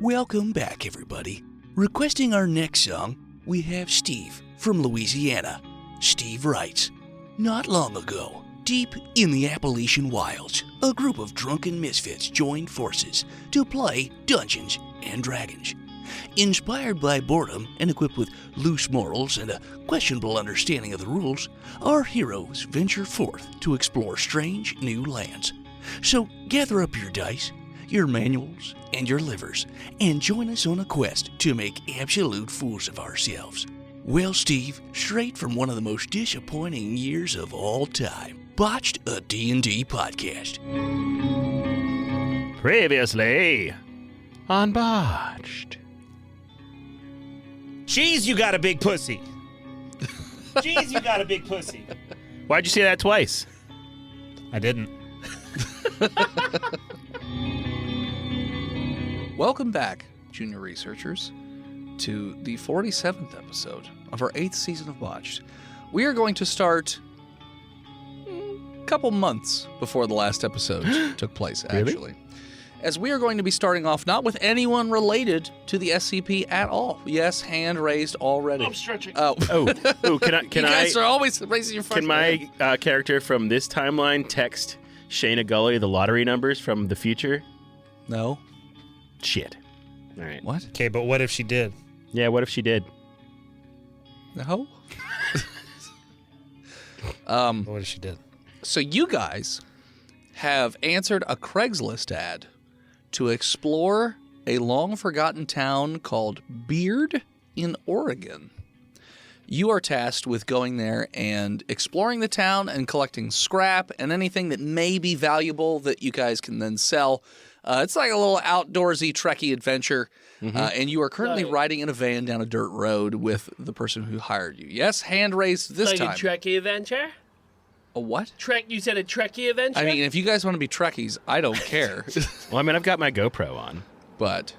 Welcome back, everybody. Requesting our next song, we have Steve from Louisiana. Steve writes, "Not long ago, deep in the Appalachian wilds, a group of drunken misfits joined forces to play Dungeons and Dragons. Inspired by boredom and equipped with loose morals and a questionable understanding of the rules, our heroes venture forth to explore strange new lands. So gather up your dice, your manuals, and your livers, and join us on a quest to make absolute fools of ourselves." Well, Steve, straight from one of the most disappointing years of all time, Botched, a D&D podcast. Previously on Botched. Jeez, you got a big pussy. Jeez, you got a big pussy. Why'd you say that twice? I didn't. Welcome back, junior researchers, to the 47th episode of our 8th season of Botched. We are going to start a couple months before the last episode took place, actually. As we are going to be starting off not with anyone related to the SCP at all. Yes, hand raised already. I'm stretching. Oh, can You guys are always raising your fucking hand. Can my character from this timeline text Shayna Gully the lottery numbers from the future? No. Shit. All right. What? Okay, but what if she did? Yeah, what if she did? No? What if she did? So you guys have answered a Craigslist ad to explore a long-forgotten town called Beard in Oregon. You are tasked with going there and exploring the town and collecting scrap and anything that may be valuable that you guys can then sell. It's like a little outdoorsy, trekky adventure, and you are currently riding in a van down a dirt road with the person who hired you. Yes, hand raised this like time. a Trekkie adventure? A what? You said a Trekkie adventure? I mean, if you guys want to be Trekkies, I don't care. Well, I mean, I've got my GoPro on. But,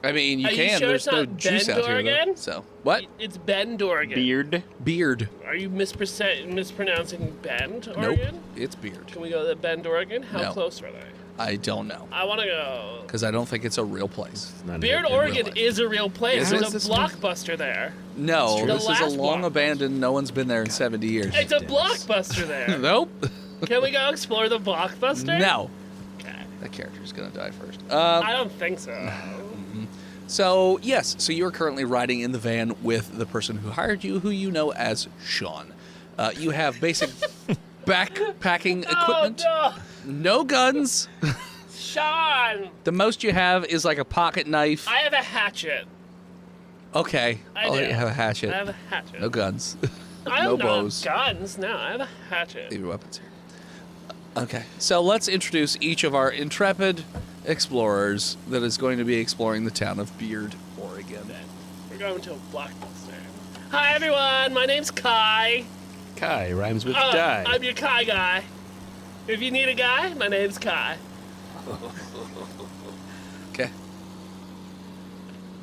I mean, you Are you can. sure There's it's no not juice Bend, out here, though. Oregon? So, what? It's Bend, Oregon. Beard. Are you mispronouncing Bend, Oregon? Nope. It's Beard. Can we go to Bend, Oregon? How No. close are they? I don't know. I want to go. Because I don't think it's a real place. Not Beard, in real Oregon life. is a real place. Is There's it? a Blockbuster there. No, The this is a last long one. abandoned, no one's been there in 70 years. It's a Blockbuster there. Nope. Can we go explore the Blockbuster? No. Okay. That character's going to die first. I don't think so. So, yes, so you're currently riding in the van with the person who hired you, who you know as Sean. You have basic backpacking equipment. Oh, No guns. no. Sean! The most you have is like a pocket knife. I have a hatchet. Okay. I I'll let do. you have a hatchet. I have a hatchet. No guns. I no don't bows. have guns. No, I have a hatchet. Leave your weapons here. Okay. So let's introduce each of our intrepid explorers that is going to be exploring the town of Beard, Oregon. We're going to a Blockbuster. Hi, everyone. My name's Kai. Kai rhymes with die. I'm your Kai guy. If you need a guy, my name's Kai. Okay.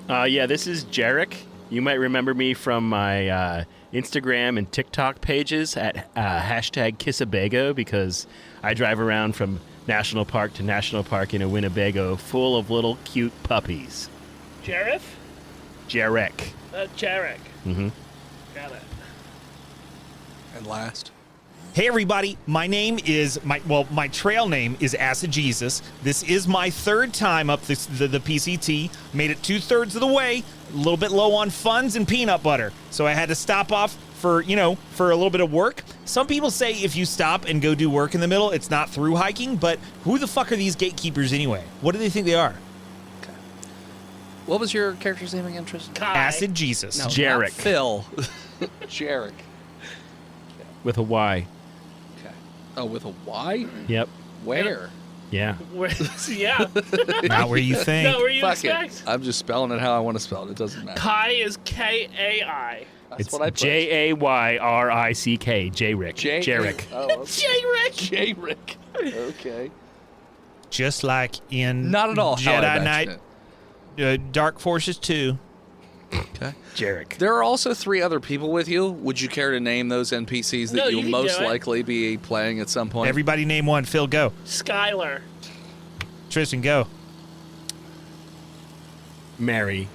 Yeah, this is Jarek. You might remember me from my Instagram and TikTok pages at hashtag Kissabago because I drive around from national park to national park in a Winnebago full of little cute puppies. Jareth? Jarek. Jarek. Mm-hmm. Got it. And last. Hey everybody, my name is my trail name is Acid Jesus. This is my third time up the PCT. Made it 2/3 of the way. A little bit low on funds and peanut butter, so I had to stop off for a little bit of work. Some people say if you stop and go do work in the middle, it's not through hiking. But who the fuck are these gatekeepers anyway? What do they think they are? Okay. What was your character's name again, Tristan? Kai. Acid Jesus. No, Jarek. not Phil. Jarek. With a Y. Okay. Oh, with a Y? Yep. Where? Yeah. Yeah. Not where you think. No, where you Fuck expect? it. I'm just spelling it how I want to spell it. It doesn't matter. Kai is Kai. That's It's what I put. Jayrick. Jarek. Oh, okay. J-Rick. J-Rick. Okay. Just like in Not at all how I Jedi imagined Knight, Dark Forces 2. Okay. Jarek. There are also 3 other people with you. Would you care to name those NPCs that No, you you'll can most do it. likely be playing at some point? Everybody name one. Phil, go. Skylar. Tristan, go. Mary.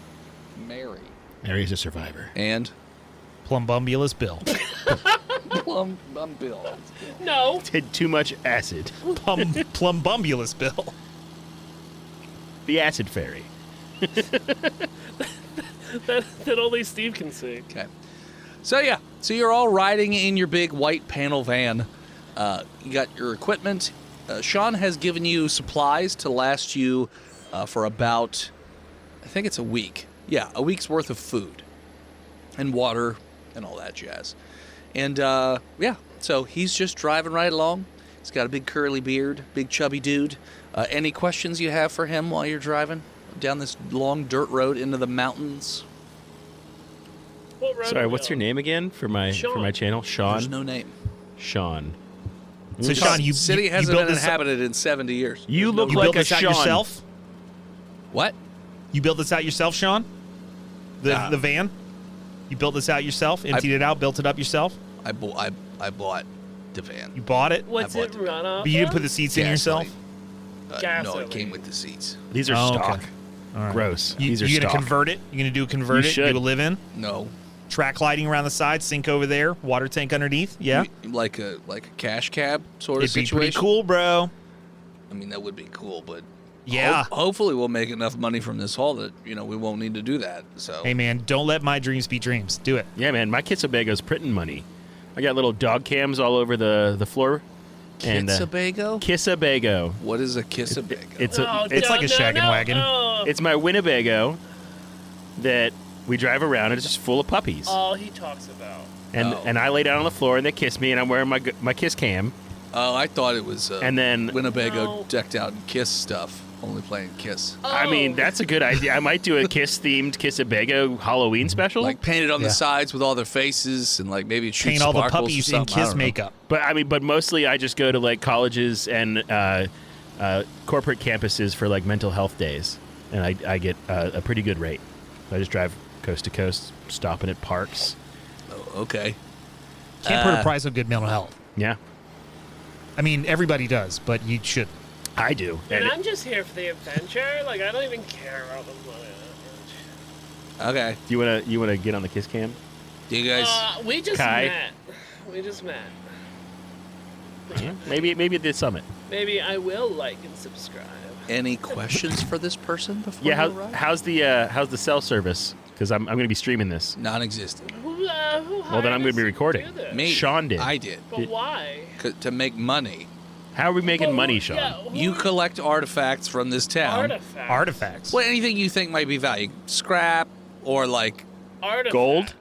Mary. Mary's a survivor. And Plumbumbulous Bill. I'm Bill. No. Did too much acid. Plumbumbulous Bill. The acid fairy. That only Steve can see. Okay. So you're all riding in your big white panel van. You got your equipment. Sean has given you supplies to last you for about, I think it's a week. Yeah, a week's worth of food and water and all that jazz. And so he's just driving right along. He's got a big curly beard, big chubby dude. Any questions you have for him while you're driving down this long dirt road into the mountains? What road Sorry, are we what's your on? name again for my Sean. channel? Sean. There's no name. Sean. So, Sean, you City you hasn't built been this, inhabited in 70 years. You look you like built a this out Sean. yourself? What? You built this out yourself, Sean? The van? You built this out yourself? Emptied it out? Built it up yourself? I bought the van. You bought it? What's I it bought run off? But you didn't of? put the seats in yourself? No, Gasoline. it came with the seats. These are Oh, okay. stock. All right. Gross. You These are gonna stock. convert it? You gonna do convert You it? should. Do a live in? No, Track lighting around the side, sink over there, water tank underneath. Yeah, like a cash cab sort of it'd be situation. pretty cool, bro. I mean, that would be cool, but Yeah. hopefully we'll make enough money from this haul that we won't need to do that. So Hey man, don't let my dreams be dreams. Do it. Yeah, man. My Kissabego's printing money. I got little dog cams all over the floor. And Kissabago? Kissabago. What is a Kissabago? It's It's like a shaggin' wagon. Oh, it's my Winnebago that we drive around, and it's just full of puppies. all he talks about. And I lay down on the floor, and they kiss me, and I'm wearing my kiss cam. Oh, I thought it was And then Winnebago No. decked out in Kiss stuff, only playing Kiss. I mean, that's a good idea. I might do a Kiss-themed Kissabago Halloween special. Like painted on the Yeah. sides with all their faces and like maybe shoot Paint all the sparkles or puppies in something. I kiss don't know. makeup. But mostly I just go to like colleges and corporate campuses for like mental health days, and I get a pretty good rate. I just drive coast to coast, stopping at parks. Oh, okay. Can't put a price on good mental health. Yeah, I mean, everybody does, but you should. I do. And And I'm just here for the adventure. Like, I don't even care about the money that much. Okay. you wanna get on the kiss cam? Do you guys? We just Kai? met. We just met. Yeah. Maybe at the summit. Maybe I will like and subscribe. Any questions for this person before Yeah. you arrive? How's the cell service? Because I'm going to be streaming this. Non-existent. Who Well, then I'm going to be recording. Do this? Me. Sean did. I did. But why? To make money. How are we making Well, money, Sean? yeah, who- You collect artifacts from this town. Artifacts. Well, anything you think might be valuable. Scrap or like, Artifacts. Gold?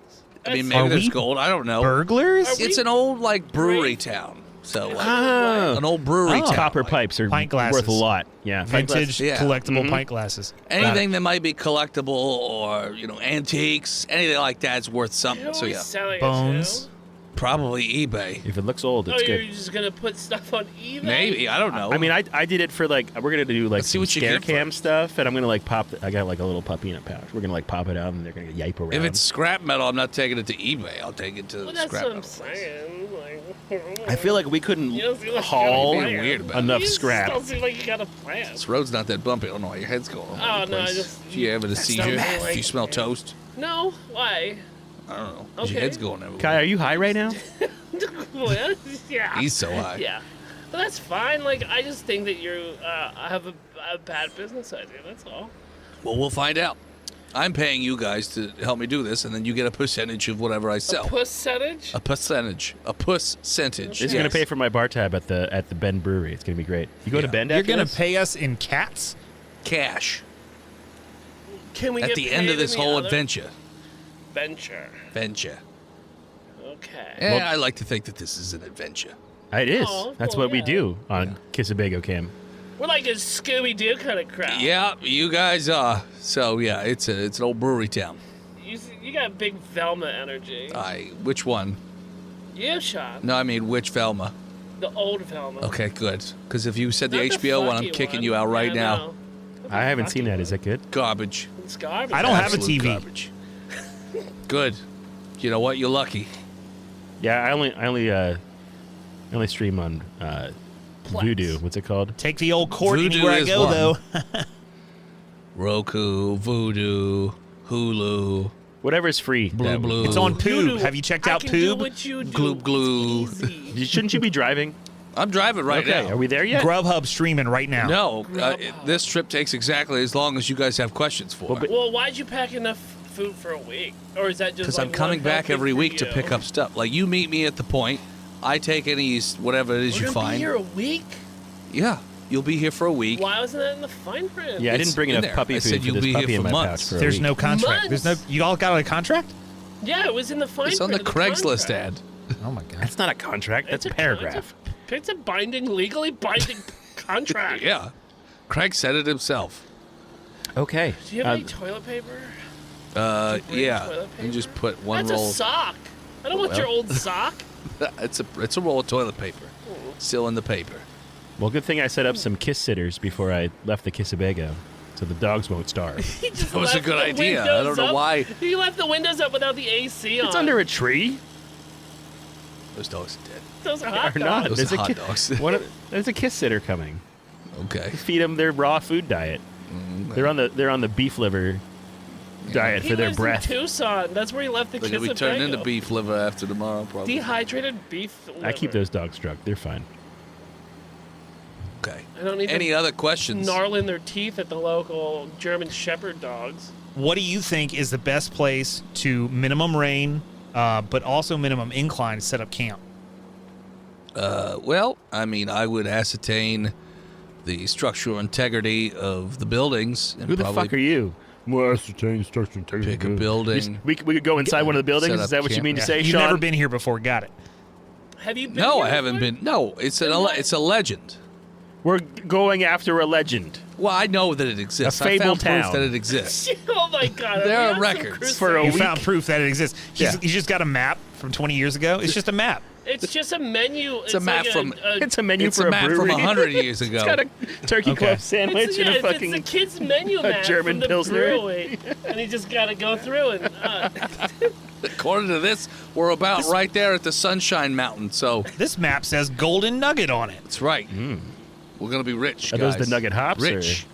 I mean, That's- maybe Are there's we gold. I don't know. Burglars? Are we- It's an old like brewery Great. town. So like, Oh. an old brewery town. Copper like, pipes are Pint glasses. worth a lot. Yeah. Pint Vintage glasses. Yeah. collectible Mhm. pint glasses. Anything that might be collectible or antiques, anything like that's worth Who something. are So we yeah, selling Bones. it to? probably eBay. If it looks old, Oh, it's you're good. just gonna put stuff on eBay? Maybe I don't know. I mean, I did it for like we're gonna do like Let's see some what you scare get cam first. stuff, and I'm gonna like pop. I got like a little puppy in a pouch. We're gonna like pop it out, and they're gonna yipe around. if it's scrap metal, I'm not taking it to eBay. I'll take it to Well, the that's scrap what I'm metal place. saying. Like, I feel like we couldn't You don't seem like you haul got a plan. weird about it. enough You scrap. Don't seem like you got a plan. This road's not that bumpy. I don't know why your head's going. all Oh, over the no, I place. just- Do you have a That's seizure? not like- Do you smell toast? No, why? I don't know. 'Cause Okay. Your head's going everywhere. Kai, are you high right now? Well, yeah. He's so high. Yeah, but that's fine. Like, I just think that you have a bad business idea. That's all. Well, we'll find out. I'm paying you guys to help me do this, and then you get a percentage of whatever I sell. A percentage? A percentage. A percentage. It's gonna pay for my bar tab at the Bend Brewery. It's gonna be great. You go to Yeah. Bend You're after going to this? pay us in cats? cash Can we at get the end paid of this in the whole other adventure. venture? Venture. Okay. Yeah, I like to think that this is an adventure. It is. Oh, That's well, what we yeah. do on Kissabago Cam. We're like a Scooby Doo kind of crowd. Yeah, you guys are. So yeah, it's an old brewery town. You got big Velma energy. Which one? You, Sean. No, I mean which Velma. The old Velma. Okay, good. Because if you said the Not HBO one, I'm fucky kicking one. you out right Yeah, now. no. Not the I haven't fucky seen that. one. Is that good? Garbage. It's garbage. I don't have a Absolute TV. Garbage. Good. You know what? You're lucky. Yeah, I only stream on Voodoo. What's it called? Take the old cord Voodoo anywhere I is go, one. though. Roku, Voodoo, Hulu, Whatever's free. Blue. It's on You Poob. do- Have you checked I out can do Poob? what you do. Gloob Glue. It's easy. Shouldn't you be driving? I'm driving right Okay. now. Are we there yet? Grubhub streaming right now. No, Grubhub. this trip takes exactly as long as you guys have questions for. Well, why'd you pack enough food for a week? Or is that just Because like I'm coming one back helping every for week to you? pick up stuff. Like, you meet me at the point. I take any, whatever it is We're you gonna be find. here a week? Yeah, you'll be here for a week. Why wasn't that in the fine print? Yeah, I It's didn't bring in enough there. puppy I food said for you'll this be here puppy in for my months. pouch for a There's week. no contract. There's no. Months. You all got a contract? Yeah, it was in the fine It's on print the of Craigslist contract. ad. Oh my god. That's not a contract. That's a paragraph. It's a binding, legally binding contract. Yeah. Craig said it himself. Okay. Do you have any toilet paper? bring Yeah. toilet You just paper? put one That's roll. a sock. I don't want your old sock. It's a roll of toilet paper. Still in the paper. Well, good thing I set up some kiss sitters before I left the Kissabago, so the dogs won't starve. He just That was a left good the idea. I don't windows know up. why. He left the windows up without the AC on. It's under a tree. Those dogs are dead. Those are hot Or not. dogs. Those There's are hot a dogs. there's a kiss sitter coming. Okay. Feed them their raw food diet. They're on the beef liver diet He for their lives breath. in Tucson. That's where he left the They're going to be Kissabago. turned into beef liver after tomorrow, probably. Dehydrated beef liver. I keep those dogs drugged. They're fine. Okay. I don't need Any them other questions? gnarling their teeth at the local German Shepherd dogs. What do you think is the best place to minimum rain, but also minimum incline to set up camp? Well, I mean, I would ascertain the structural integrity of the buildings. And Who the probably fuck are you? Well, ascertain structure pick a building. We could go inside one of the buildings. Set Is up that what you camp. mean to say, You've Sean? never been here before. Got it. Have you been No, here I haven't before? been. No, it's it's a legend. We're going after a legend. Well, I know that it exists. A I found fabled town. proof that it exists. Oh my god. There we are on some records for a You week. found proof that it exists. Yeah. He's just got a map from 20 years ago. It's just a map. It's just a menu. It's a map like from- It's a menu It's for a a map brewery. from 100 years ago. It's got a turkey Okay. club sandwich It's, and a it's fucking. the kid's menu a map German from the Pilsner. brewery, and you just gotta go through and. According to this, we're about right there at the Sunshine Mountain. So This map says Golden Nugget on it. that's right. We're gonna be rich. Are those guys. the nugget hops, Rich.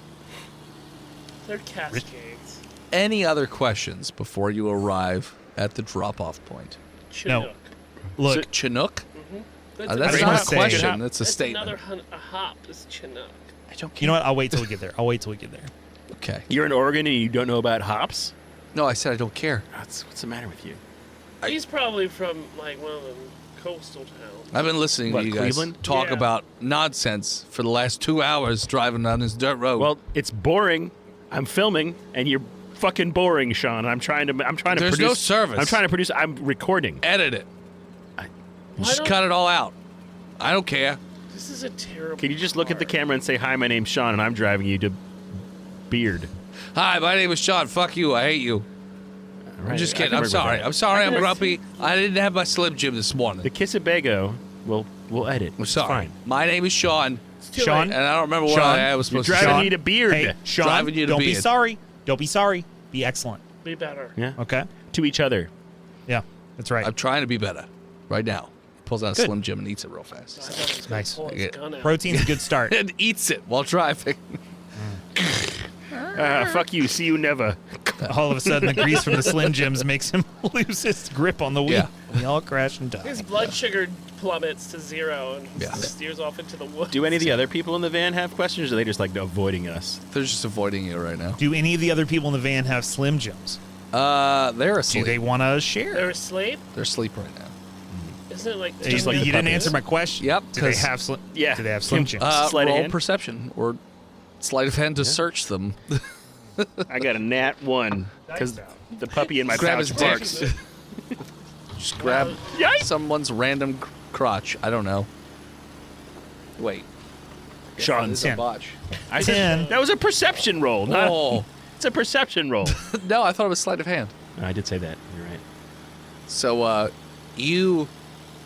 They're cascades. Any other questions before you arrive at the drop-off point? Chinook. Look, Chinook? That's, That's I not a just wanna say- question. That's a that's statement. another a hop is Chinook. I don't you know what? I'll wait till we get there. I'll wait till we get there. Okay. You're in Oregon and you don't know about hops? No, I said I don't care. What's the matter with you? He's probably from like one of them coastal towns. I've been listening What, to you guys Cleveland? talk Yeah. about nonsense for the last 2 hours driving down this dirt road. Well, it's boring. I'm filming and you're fucking boring, Sean. I'm trying to There's produce. no service. I'm trying to produce. I'm recording. edit it. Why Just don't- cut it all out. I don't care. This is a terrible. Can you just look at the car. camera and say, "Hi, my name's Sean, and I'm driving you to Beard"? Hi, my name is Sean. Fuck you. I hate you. I'm Right, just I kidding. can I'm work with sorry. that. I'm sorry. I'm can grumpy. I didn't have my Slim Jim this morning. The Kissabago. We'll edit. I'm It's sorry. fine. My name is Sean, It's too Sean? late. and I don't remember what Sean, I was You're supposed to driving say. me to Beard. Hey, Sean, Driving you to don't be Beard. sorry. Don't be sorry. Be excellent. Be better. Yeah. Okay? To each other. Yeah, that's right. I'm trying to be better right now. He pulls out a Good. Slim Jim and eats it real I fast. thought he was gonna Nice. pull his Yeah. gun out. Protein's a good start. And eats it while driving. Fuck you. See you never. All of a sudden, the grease from the Slim Jims makes him lose his grip on the wheel. Yeah. We all crash and die. His blood sugar plummets to 0 and Yeah. steers off into the woods. Do any of the other people in the van have questions, or are they just like avoiding us? They're just avoiding you right now. Do any of the other people in the van have Slim Jims? They're Do asleep. they want to share? They're asleep? They're asleep right now. Isn't it like Just like the you didn't puppies. answer my question. Yep, Do they 'cause- have Slim? Yeah. Do they have Slim Kim- Jims? Sleight of Roll hand? perception or sleight of hand to search them. I got a nat 1 because the puppy in my Grab pouch his dick. barks. Just grab Yikes! someone's random crotch. I don't know. Wait. Sean, This is a 10. botch. I 10. That was a perception roll. Not, Oh. It's a perception roll. No, I thought it was sleight of hand. I did say that. You're right. So you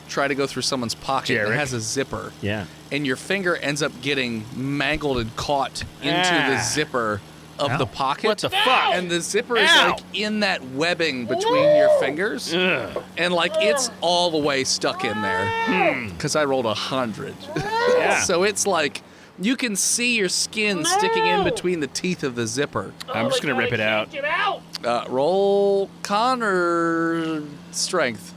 try to go through someone's pocket and it Jarek. has a zipper. Yeah. And your finger ends up getting mangled and caught into the Ah. zipper of Ow. the pocket. What the fuck? And the zipper is Ow. like in that webbing between your fingers. Ugh. And like it's all the way stuck in there. Because I rolled 100. Yeah. So it's like You can see your skin sticking in between the teeth of the zipper. I'm just going to rip it out. Get out! Roll con or strength.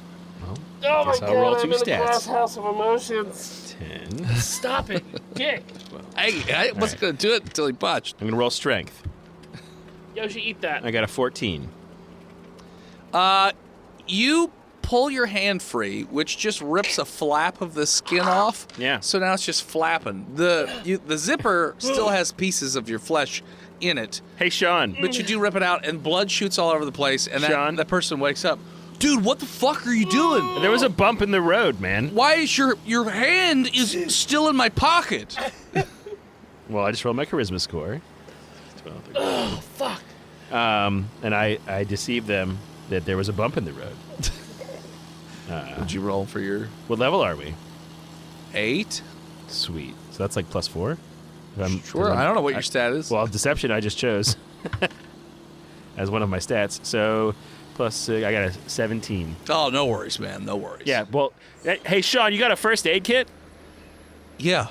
Oh my Guess god, I'll roll I'm 2 in a stats. glass house of emotions. 10. Stop it. Dick. Hey, I wasn't going to do it until he botched. I'm going to roll strength. Yoshi, eat that. I got a 14. You pull your hand free, which just rips a flap of the skin off. Yeah. So now it's just flapping. The zipper still has pieces of your flesh in it, Hey, Sean. but you do rip it out, and blood shoots all over the place, and Sean? that person wakes up. Dude, what the fuck are you doing? There was a bump in the road, man. Why is your hand is still in my pocket? Well, I just rolled my charisma score. 12, 13. Oh, fuck. And I deceived them that there was a bump in the road. Did you roll for your What level are we? 8? Sweet. So that's like +4? Sure, I don't know what your stat is. Well, deception I just chose as one of my stats. So plus I got a 17. Oh, no worries, man. No worries. Yeah. Well, hey Sean, you got a first aid kit? Yeah.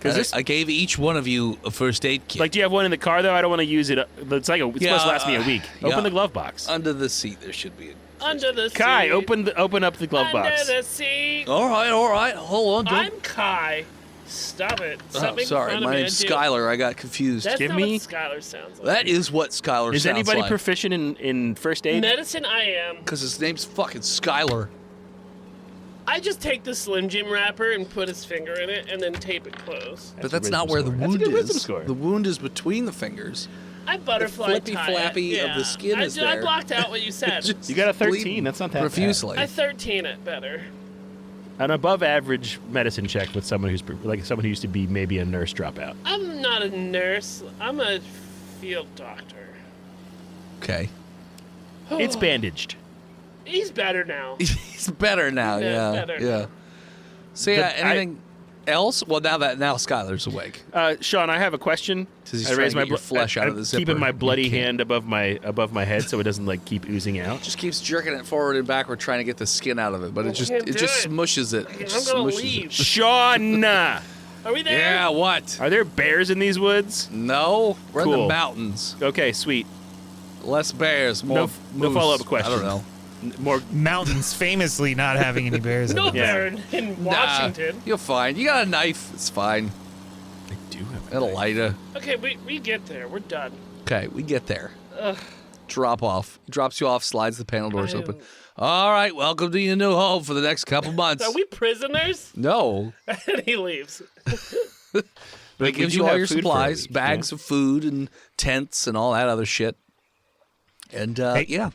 'Cause this- I gave each one of you a first aid kit. Like, do you have one in the car though? I don't want to use it. It's like it's supposed to last me a week. yeah. Open the glove box. Under the seat, there should be a... Under the seat. Kai, open up the glove box. Under the seat. All right. Hold on. I'm Kai. Stop it. Stop making sorry, fun my of me. name's I do. Skylar. I got confused. That's Give not me- what Skylar sounds like. That is what Skylar Is sounds anybody like. proficient in first aid? Medicine I am. Because his name's fucking Skylar. I just take the Slim Jim wrapper and put his finger in it and then tape it closed. But a that's not wisdom where the score. That's a wound good wisdom is. score. The wound is between the fingers. I butterfly flippy tie flappy it. of the skin is I there. blocked out what you said. Just You got a 13. bleeding That's not that profusely. I 13 it better. An above average medicine check with someone who's like someone who used to be maybe a nurse dropout. I'm not a nurse. I'm a field doctor. Okay. It's bandaged. He's better now. He's better now. Yeah, Yeah. better. Yeah. So yeah, The- anything else? Well, now Skylar's awake. Sean, I have a question. Because he's I trying raise to my get your flesh out of the I'm zipper. keeping my bloody You can't. hand above my head so it doesn't like keep oozing out. Just keeps jerking it forward and backward, trying to get the skin out of it, but it just can't do it. smushes it. It I'm just gonna smushes it. leave. Sean, are Are we there? Yeah, what? there bears in these woods? No, we're in the Cool. mountains. Okay, sweet. Less bears, more No moose. follow-up question. I don't know. More. Mountains famously not having any bears in No them. Yeah. bear in Washington. Nah, you're fine. You got a knife. It's fine. I do have. And a lighter. Okay, we get there. We're done. Okay, we get there. Ugh. Drop off. He drops you off, slides the panel doors I open. am- All right, welcome to your new home for the next couple months. Are we prisoners? No. And he leaves. But We it gives do you all have your food for a supplies, week, bags of food and tents and all that other shit. And Hey. yeah.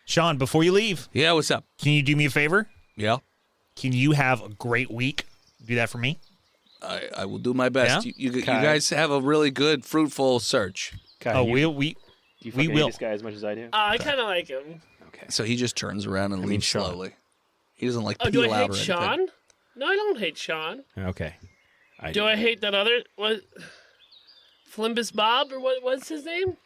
Sean, before you leave, Yeah, what's up? can you do me a favor? Yeah. Can you have a great week? Do that for me. I will do my best. Yeah? You Kai. guys have a really good, fruitful search. Kai, Oh, you, we do you we fucking hate will. this guy as much as I do. I kind of like him. Okay. So he just turns around and mean, leaves Sean. slowly. He doesn't like Oh, do peel I out hate or anything. Sean? No, I don't hate Sean. Okay. I Do I hate that other what? Flimbus Bob or what's his name?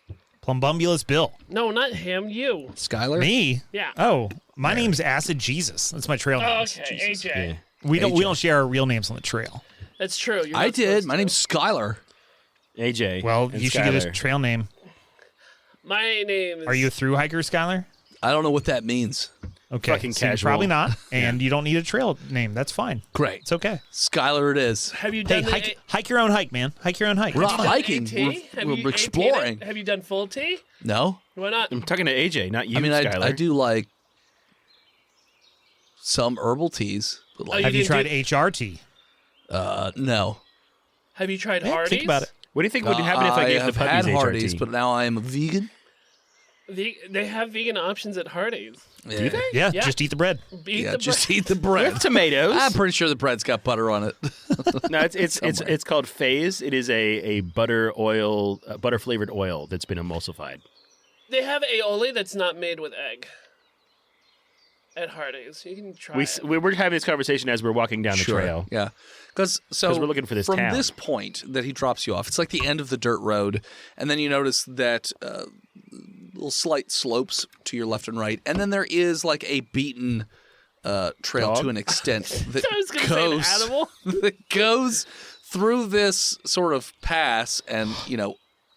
Plumbumbulous Bill. No, not him. You. Skylar? Me? Yeah. Oh, my name's Acid Jesus. That's my trail name. Oh, okay, AJ. Yeah. We AJ. don't share our real names on the trail. That's true. You're I not did. supposed My to. name's Skylar. AJ. Well, and you should get Skylar. a trail name. My name is. Are you a through hiker, Skylar? I don't know what that means. Okay, Fucking so you're casual. probably not, and you don't need a trail name. That's fine. Great. It's okay. Skylar it is. Have you Hey, done hike your own hike, man. Hike your own hike. We're It's not fine. hiking. AT? Have We're you AT'd exploring. it? Have you done full T? No? Why not? I'm talking to AJ, not you, I mean, Skylar. I do like some herbal teas, but Oh, like, Have you didn't tried HRT? no. Have you tried Yeah, Hardee's? think about it. What do you think would happen if I gave the have puppies had Hardee's, HRT? but now I am a vegan. They have vegan options at Hardee's. Do they? Yeah, Yeah. just eat the bread. Eat Yeah, the just bread. eat the We bread. have tomatoes. I'm pretty sure the bread's got butter on it. No, it's called Phase. It is a butter flavored oil that's been emulsified. They have aioli that's not made with egg. At Hardee's, you can try it. We're having this conversation as we're walking down the trail. Yeah. Because we're looking for this from town. this point that he drops you off, it's like the end of the dirt road, and then you notice that little slight slopes to your left and right, and then there is like a beaten trail Dog? to an extent that I was going to say an animal. that goes through this sort of pass and,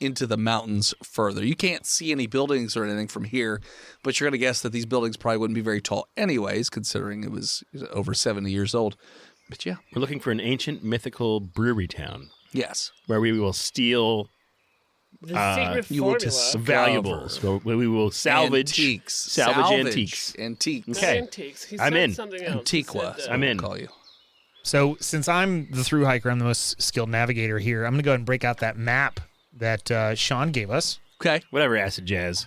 into the mountains further. You can't see any buildings or anything from here, but you're going to guess that these buildings probably wouldn't be very tall anyways, considering it was over 70 years old. But yeah. We're looking for an ancient mythical brewery town Yes. where we will steal The secret you will formula. valuables, where we will salvage antiques. salvage antiques. Antiques. Not Okay. antiques. He I'm said in. something else. Antiqua. He said, I'm in. Call you. So since I'm the through hiker, I'm the most skilled navigator here. I'm going to go ahead and break out that map that Sean gave us. Okay. Whatever, acid jazz.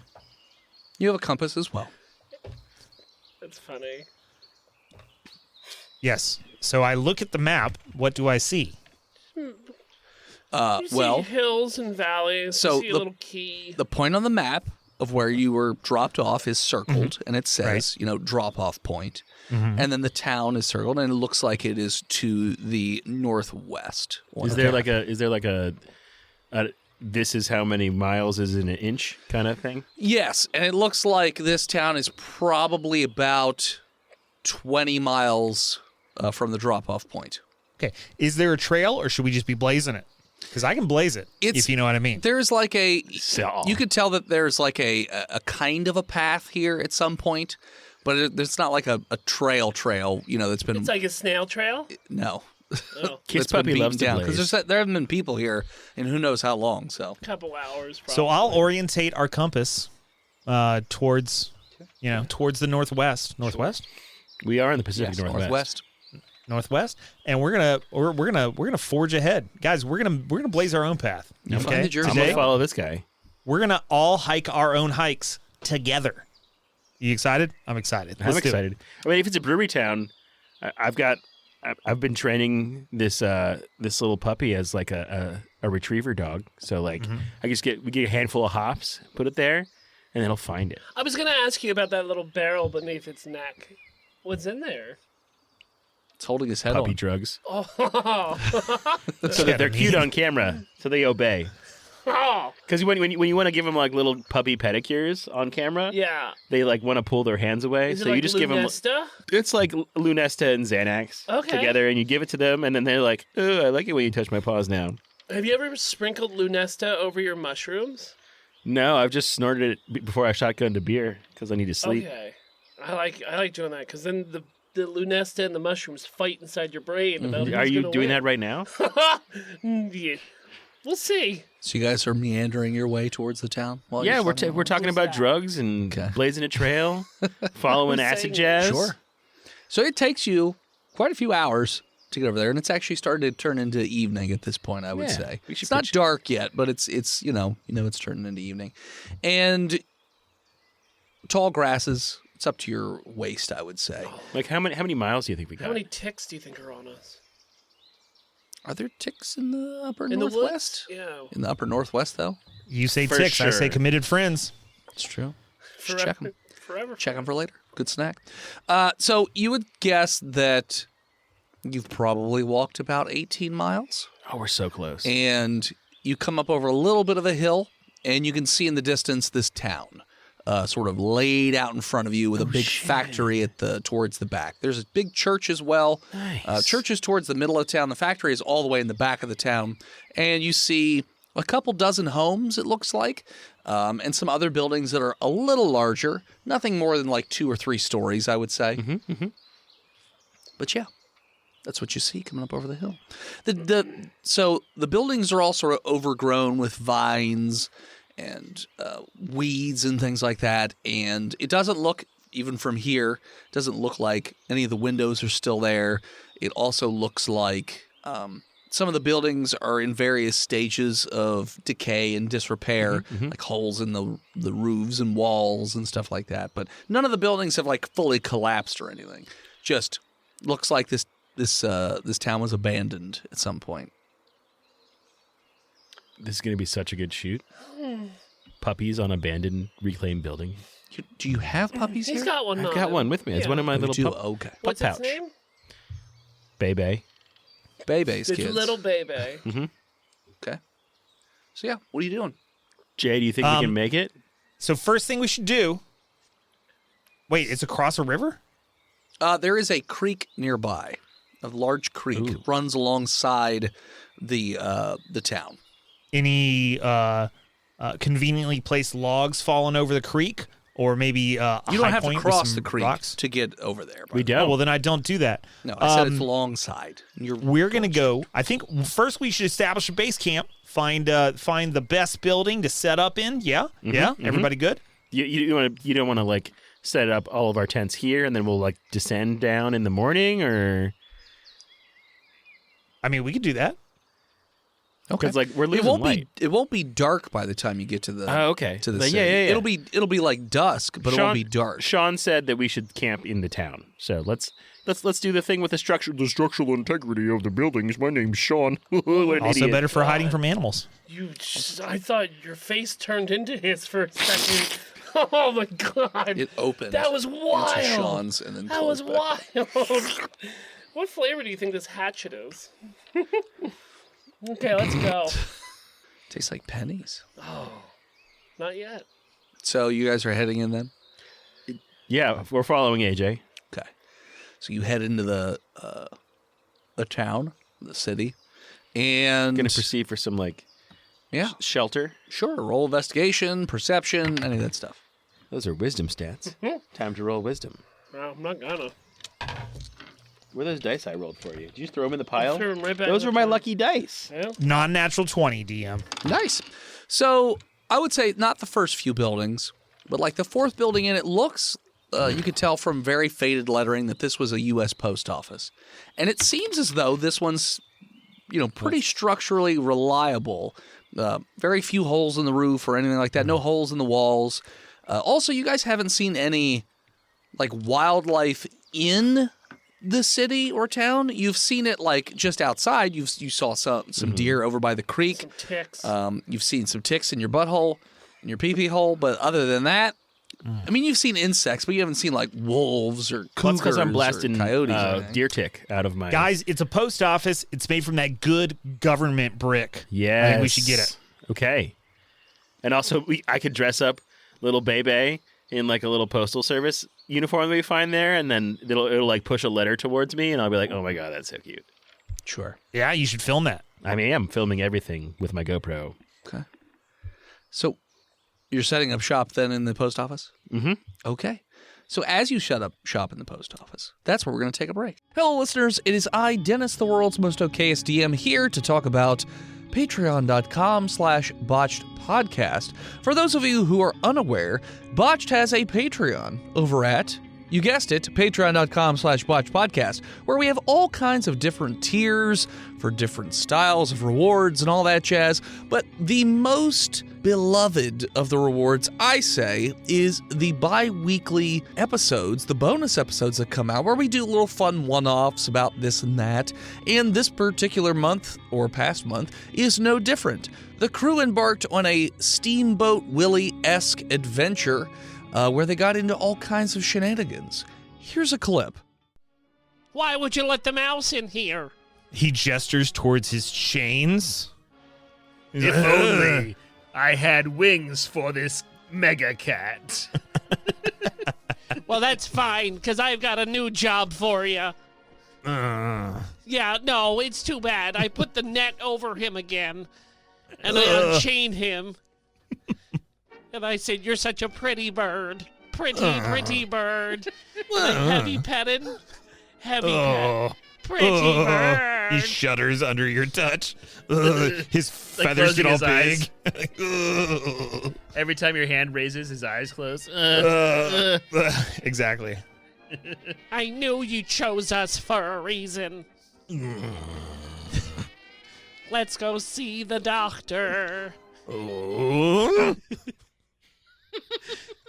You have a compass as well. That's funny. Yes. So I look at the map. What do I see? You see Well, hills and valleys. so you see a the- little key. the point on the map of where you were dropped off is circled, and it says, drop off point. And then the town is circled, and it looks like it is to the northwest. Is there like a this is how many miles is in an inch kind of thing? Yes, and it looks like this town is probably about 20 miles from the drop off point. Okay. Is there a trail, or should we just be blazing it? Because I can blaze it, if you know what I mean. There's like So- you could tell that there's like a kind of a path here at some point, but it's not like a trail, that's been, It's like a snail trail. no. Oh, Kiss It's been Puppy beaten loves to down blaze. because there haven't been people here in who knows how long. So couple hours. Probably. So I'll orientate our compass towards the northwest. Northwest? We are in the Pacific Northwest. northwest. Northwest, and we're gonna forge ahead, guys. We're gonna blaze our own path. You find the journey. I'm going Today, to follow this guy. we're gonna all hike our own hikes together. You excited? I'm excited. I'm Let's do it. excited. I mean, if it's a brewery town, I've been training this little puppy as like a retriever dog. So like we get a handful of hops, put it there, and then it'll find it. I was gonna ask you about that little barrel beneath its neck. What's in there? It's holding his head Puppy on. drugs. Oh, So that they're cute on camera, so they obey. oh, Because when you want to give them like little puppy pedicures on camera, yeah. they like want to pull their hands away. Is it so like you just give them. Lunesta? It's like Lunesta and Xanax Okay. together, and you give it to them, and then they're like, "Oh, I like it when you touch my paws now." Have you ever sprinkled Lunesta over your mushrooms? No, I've just snorted it before I shotgunned a beer because I need to sleep. Okay. I like doing that because then the Lunesta and the mushrooms fight inside your brain. About Are you doing that right now? Yeah. We'll see. So you guys are meandering your way towards the town? While Yeah, you're we're starting we're talking Who's about that? drugs and Okay. blazing a trail, following Who's acid saying jazz. Sure. So it takes you quite a few hours to get over there, and it's actually starting to turn into evening at this point, I would Yeah, say. we should It's not pitch- dark yet, but it's it's turning into evening. And tall grasses, it's up to your waist, I would say. Like how many miles do you think we got? How many ticks do you think are on us? Are there ticks in the upper In the northwest? woods? Yeah. In the upper northwest, though? You say For ticks, I say sure. committed friends. It's true. Just Forever. check them. Forever. Check them for later. Good snack. So you would guess that you've probably walked about 18 miles. Oh, we're so close. And you come up over a little bit of a hill, and you can see in the distance this town, sort of laid out in front of you with a big factory at towards the back. There's a big church as well. Nice. Church is towards the middle of town. The factory is all the way in the back of the town, and you see a couple dozen homes, it looks like, and some other buildings that are a little larger. Nothing more than like 2 or 3 stories, I would say. But yeah. That's what you see coming up over the hill. So the buildings are all sort of overgrown with vines and weeds and things like that. And it doesn't look, even from here, it doesn't look like any of the windows are still there. It also looks like some of the buildings are in various stages of decay and disrepair, like holes in the roofs and walls and stuff like that. But none of the buildings have like fully collapsed or anything. Just looks like this town was abandoned at some point. This is going to be such a good shoot. Puppies on abandoned reclaimed building. Do you have puppies He's here? got one. I've on got him. one with me. It's Yeah. one of my You little do? pup, Okay. What's pouch. its name? Bebe. Bebe's It's kids. little baby. Okay. So yeah, what are you doing? Jay, do you think we can make it? So first thing we should do. Wait, it's across a river? There is a creek nearby. A large creek runs alongside the town. Any conveniently placed logs falling over the creek, or maybe a You don't high have to point with cross some the creek rocks? to get over there. We Oh, don't. well, then I don't do that. No, I said it's alongside. We're going to go. I think first we should establish a base camp, find the best building to set up in. Yeah? Everybody good? You don't want to like set up all of our tents here and then we'll like descend down in the morning, or I mean, we could do that. Okay. because like we're losing light. It won't be dark by the time you get to the Okay. to the Like, city. yeah. It'll be like dusk, but it won't be dark. Sean said that we should camp in the town. So let's do the thing with the structural integrity of the buildings. My name's Sean. What an Also idiot. better for hiding from animals. I thought your face turned into his for a second. Oh my god. It opened. That was wild. Into Sean's and then That was closed back. wild. What flavor do you think this hatchet is? Okay, let's go. Tastes like pennies. Not yet. So you guys are heading in then? Yeah, we're following AJ. Okay. So you head into the town, the city, and Gonna proceed for some like yeah, shelter. sure. Roll investigation, perception, any of that stuff. Those are wisdom stats. Time to roll wisdom. No, I'm not gonna. Where are those dice I rolled for you? Did you throw them in the pile? Threw 'em right back Those in were the my pile. lucky dice. Yeah. Non-natural 20, DM. Nice. So I would say not the first few buildings, but like the fourth building in, it looks. You could tell from very faded lettering that this was a U.S. post office, and it seems as though this one's, pretty structurally reliable. Very few holes in the roof or anything like that. No holes in the walls. Also, you guys haven't seen any like wildlife in the city or town. You've seen it like just outside. You saw some deer over by the creek. Some ticks. You've seen some ticks in your butthole, in your pee-pee hole, but other than that, I mean, you've seen insects, but you haven't seen like wolves or cougars That's because I'm or blasting coyotes. or anything. deer tick out of my Guys, it's a post office. It's made from that good government brick. Yeah, I think we should get it. Okay. And also, I could dress up little Bebe in like a little postal service uniform that we find there, and then it'll like push a letter towards me, and I'll be like, "Oh my god, that's so cute." Sure. Yeah, you should film that. I mean, I'm filming everything with my GoPro. Okay. So you're setting up shop then in the post office? Mm-hmm. Okay. So as you set up shop in the post office, that's where we're going to take a break. Hello, listeners. It is I, Dennis, the world's most okayest DM, here to talk about patreon.com/botchedpodcast. For those of you who are unaware, Botched has a Patreon over at, you guessed it, patreon.com/botchedpodcast, where we have all kinds of different tiers for different styles of rewards and all that jazz. But the most beloved of the rewards, I say, is the bi-weekly episodes, the bonus episodes that come out, where we do little fun one-offs about this and that. And this particular month, or past month, is no different. The crew embarked on a Steamboat Willie-esque adventure where they got into all kinds of shenanigans. Here's a clip. Why would you let the mouse in here? He gestures towards his chains. If only I had wings for this mega cat. Well, that's fine, because I've got a new job for you. Yeah, no, it's too bad. I put the net over him again, and I unchained him. And I said, "You're such a pretty bird. Pretty bird." And I heavy petted. Heavy pet. Pretty bird. He shudders under your touch. His Like feathers get all closing his big. Every time your hand raises, his eyes close. Exactly. I knew you chose us for a reason. Let's go see the doctor.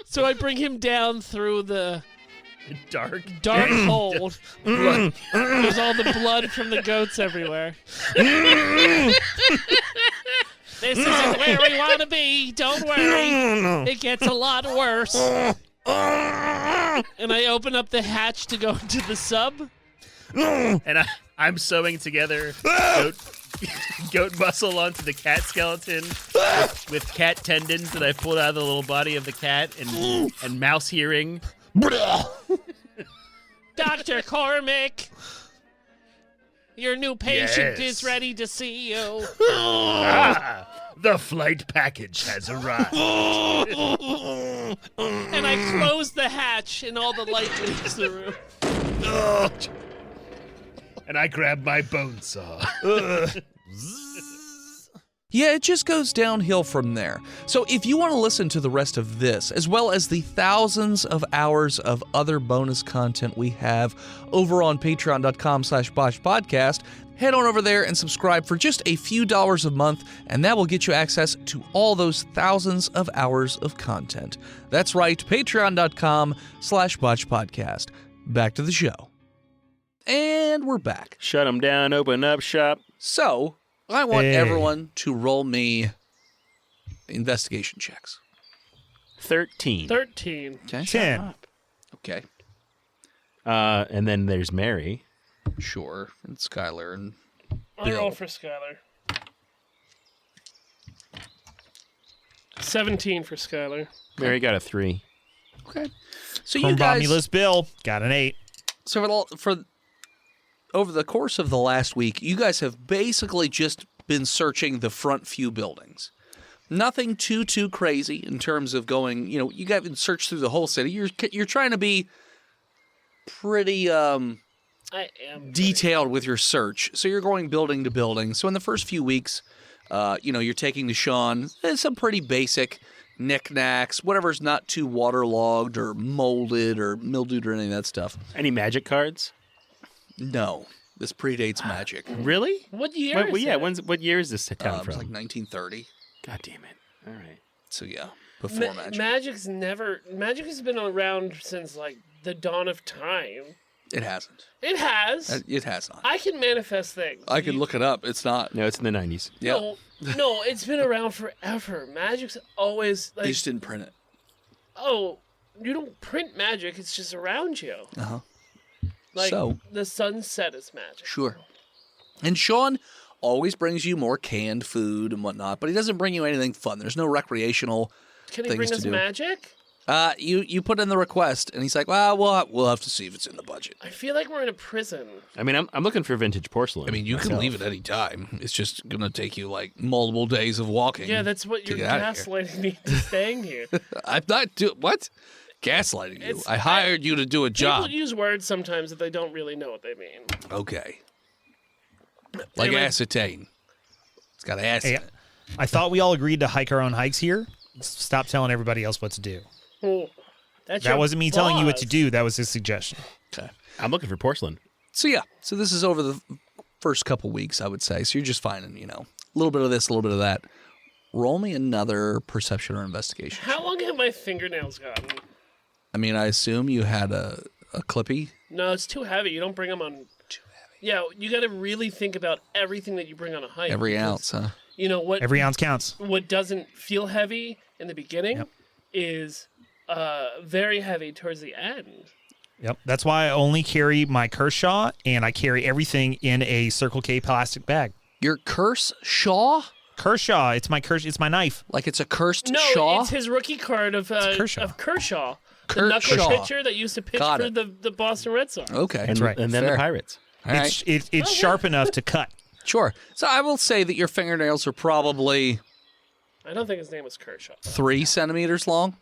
So I bring him down through the Dark. dark hole. There's all the blood from the goats everywhere. This isn't where we want to be. Don't worry. It gets a lot worse. And I open up the hatch to go into the sub. And I'm sewing together goat muscle onto the cat skeleton with cat tendons that I pulled out of the little body of the cat and mouse hearing. Dr. Cormick, Your new patient Yes. is ready to see you. The flight package has arrived. And I close the hatch and all the light leaves the room. And I grab my bone saw. Yeah, it just goes downhill from there. So if you want to listen to the rest of this, as well as the thousands of hours of other bonus content we have over on patreon.com/botchedpodcast, head on over there and subscribe for just a few dollars a month, and that will get you access to all those thousands of hours of content. That's right, patreon.com/botchedpodcast. Back to the show. And we're back. Shut them down, open up shop. So, I want everyone to roll me investigation checks. 13. 13. Okay. 10. Okay. And then there's Mary. Sure. And Skylar and I roll for Skylar. 17 for Skylar. Mary got a 3. Okay. So From you guys, Romulus Bill, got an 8. so for over the course of the last week, you guys have basically just been searching the front few buildings. Nothing too crazy in terms of going, you haven't searched through the whole city. You're trying to be pretty I am. detailed with your search. So you're going building to building. So in the first few weeks, you're taking to Sean some pretty basic knickknacks, whatever's not too waterlogged or molded or mildewed or any of that stuff. Any magic cards? No, this predates magic. Really? What year is it? What year is this town It was from? like 1930. God damn it. All right. So yeah, before magic. Magic has been around since like the dawn of time. It hasn't. It has. It has not. I can manifest things. I could look it up. It's not. No, it's in the 90s. Yeah. No, it's been around forever. Magic's always They like, just didn't print it. oh, you don't print magic. It's just around you. Uh-huh. Like So- the sunset is magic. Sure. And Sean always brings you more canned food and whatnot, but he doesn't bring you anything fun. There's no recreational Can he things bring to us do. magic? You put in the request, and he's like, well, we'll have to see if it's in the budget. I feel like we're in a prison. I mean, I'm looking for vintage porcelain. I mean, you can myself. leave at any time. It's just going to take you, like, multiple days of walking. Yeah, that's what to you're get out of here. gaslighting me to staying here. I'm not what? Gaslighting you. I hired you to do a job. People use words sometimes that they don't really know what they mean. Okay. Like Anyway. ascertain. It's got acid. Hey, I thought we all agreed to hike our own hikes here. Stop telling everybody else what to do. Oh, that's That your wasn't me telling you what boss. to do. That was his suggestion. Okay. I'm looking for porcelain. So yeah, so this is over the first couple weeks, I would say. So you're just finding, a little bit of this, a little bit of that. Roll me another perception or investigation. How long have my fingernails gotten? I mean, I assume you had a clippy. No, it's too heavy. You don't bring them on. Too heavy. Yeah, you got to really think about everything that you bring on a hike. Every because, ounce, huh? You know what? Every ounce counts. What doesn't feel heavy in the beginning Yep. is very heavy towards the end. Yep. That's why I only carry my Kershaw, and I carry everything in a Circle K plastic bag. Your curse Shaw? Kershaw. It's my knife. Like it's a cursed No, Shaw? it's his rookie card of Kershaw. Kershaw. The Kurt knuckle Shaw. pitcher that used to pitch Got for it. the Boston Red Sox. Okay. And, right. and then Fair. the Pirates. All right. It's sharp enough to cut. Sure. So I will say that your fingernails are probably I don't think his name was Kershaw. 3 centimeters long.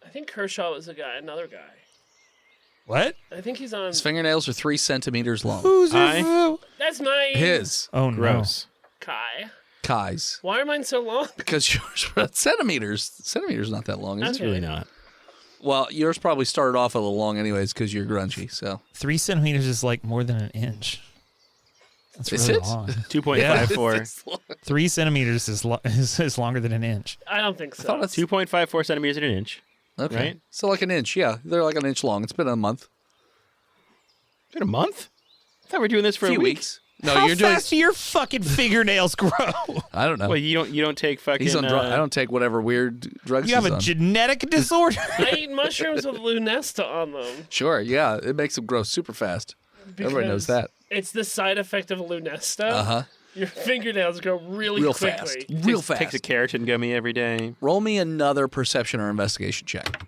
I think Kershaw was another guy. What? I think he's on. His fingernails are 3 centimeters long. That's my His. Oh, no. Gross. Kai. Kai's. Why are mine so long? Because yours are centimeters. Centimeters not that long, is That's it? It's really not. Well, yours probably started off a little long anyways because you're grungy, so. 3 centimeters is like more than an inch. That's Is really it? long. 2.54. 3 centimeters is longer than an inch. I don't think so. I thought it's 2.54 centimeters in an inch. okay. right? So like an inch, yeah. They're like an inch long. It's been a month. Been a month? I thought we were doing this for A few a week. weeks. No, How you're doing. fast do your fucking fingernails grow? I don't know. Well, you don't take fucking. He's on drugs. I don't take whatever weird drugs You have he's a on. genetic disorder? I eat mushrooms with Lunesta on them. Sure, yeah. It makes them grow super fast. Everybody knows because that. It's the side effect of Lunesta. Uh-huh. Your fingernails grow really Real quickly. fast. Real fast. Takes a keratin gummy every day. Roll me another perception or investigation check.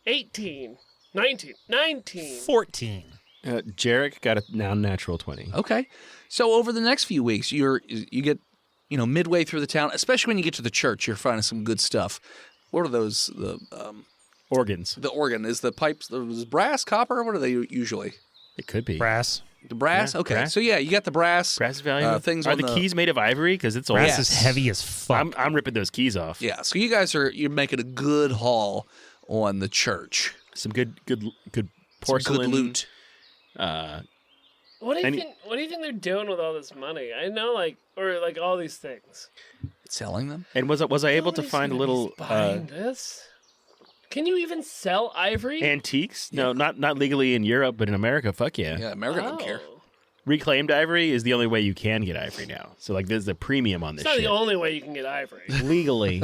18. 19. 19. 14. Jarek got a now natural 20. Okay. So over the next few weeks, you get, midway through the town, especially when you get to the church, you're finding some good stuff. What are those? Organs. The organ is the pipes. Is brass, copper? What are they usually? It could be. Brass. The brass. Yeah, okay. brass. So yeah, you got the brass. Brass is valuable. Things Are on the keys made of ivory? Because it's old. Brass Yes. is heavy as fuck. I'm ripping those keys off. Yeah. So you guys you're making a good haul on the church. Some good Some porcelain. good loot. What do you Any- think? What do you think they're doing with all this money? I know, or all these things. Selling them. And was I able to Nobody's find a gonna little be buying this? Can you even sell ivory? antiques? No, not legally in Europe, but in America, fuck yeah. Yeah, America don't care. Oh. Reclaimed ivory is the only way you can get ivory now. So like there's a premium on this It's not shit. the only way you can get ivory. Legally.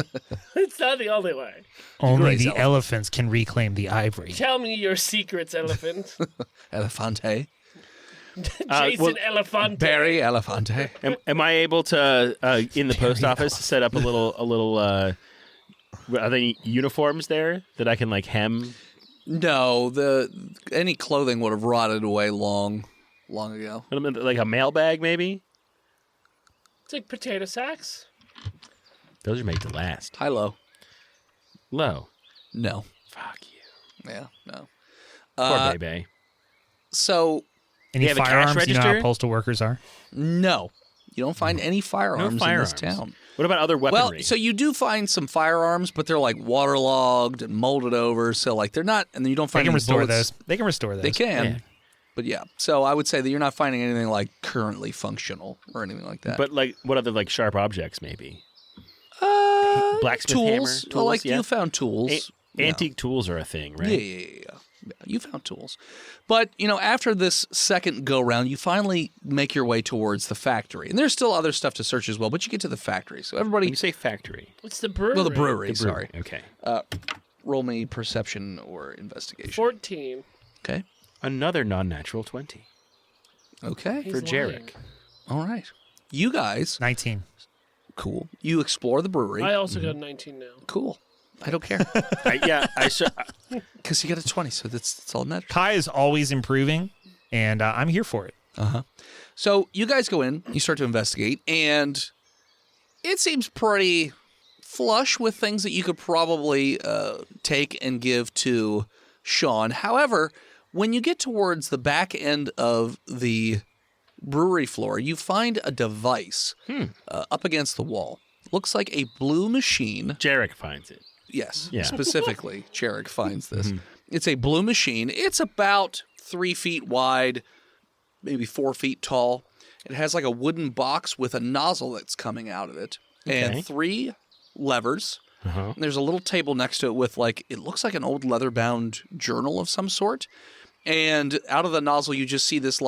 It's not the only way. Only Great the elephant. elephants can reclaim the ivory. Tell me your secrets, elephant. Elefante. Jason Elefante. Barry Elefante. Am I able to in the post office set up a little are there uniforms there that I can like hem? No, any clothing would have rotted away long ago. Like a mailbag maybe? It's like potato sacks. Those are made to last. High low. Low. No. Fuck you. Yeah, no. Poor baby. So Any have a cash firearms? You know how register? postal workers are? no, you don't find any firearms, in firearms. this town. What about other weaponry? Well, so you do find some firearms, but they're like waterlogged and molded over. So like they're not, and then you don't They find can any restore bullets. those. They can restore those. They can, Yeah. but yeah. So I would say that you're not finding anything like currently functional or anything like that. but like what other like sharp objects maybe? Blacksmith tools. hammer, Well, tools, like yeah. you found tools. Yeah. Antique tools are a thing, right? Yeah. You found tools. But, after this second go round, you finally make your way towards the factory. And there's still other stuff to search as well, but you get to the factory. So When everybody, you say factory. What's the brewery? well, the brewery, The brewery. sorry. Okay. Roll me perception or investigation. 14. Okay. Another non-natural 20 Okay. He's for lying. Jarek. All right. You guys, 19. cool. You explore the brewery. I also got 19 now. Cool. I don't care. Because you got a 20, so that's all that matters. Kai is always improving, and I'm here for it. So you guys go in, you start to investigate, and it seems pretty flush with things that you could probably take and give to Sean. However, when you get towards the back end of the brewery floor, you find a device up against the wall. Looks like a blue machine. Jarek finds it. Yes, Yeah. specifically, Jarek finds this. It's a blue machine. It's about 3 feet wide, maybe 4 feet tall. It has like a wooden box with a nozzle that's coming out of it, Okay. and 3 levers. Uh-huh. And there's a little table next to it with it looks like an old leather-bound journal of some sort. And out of the nozzle, you just see this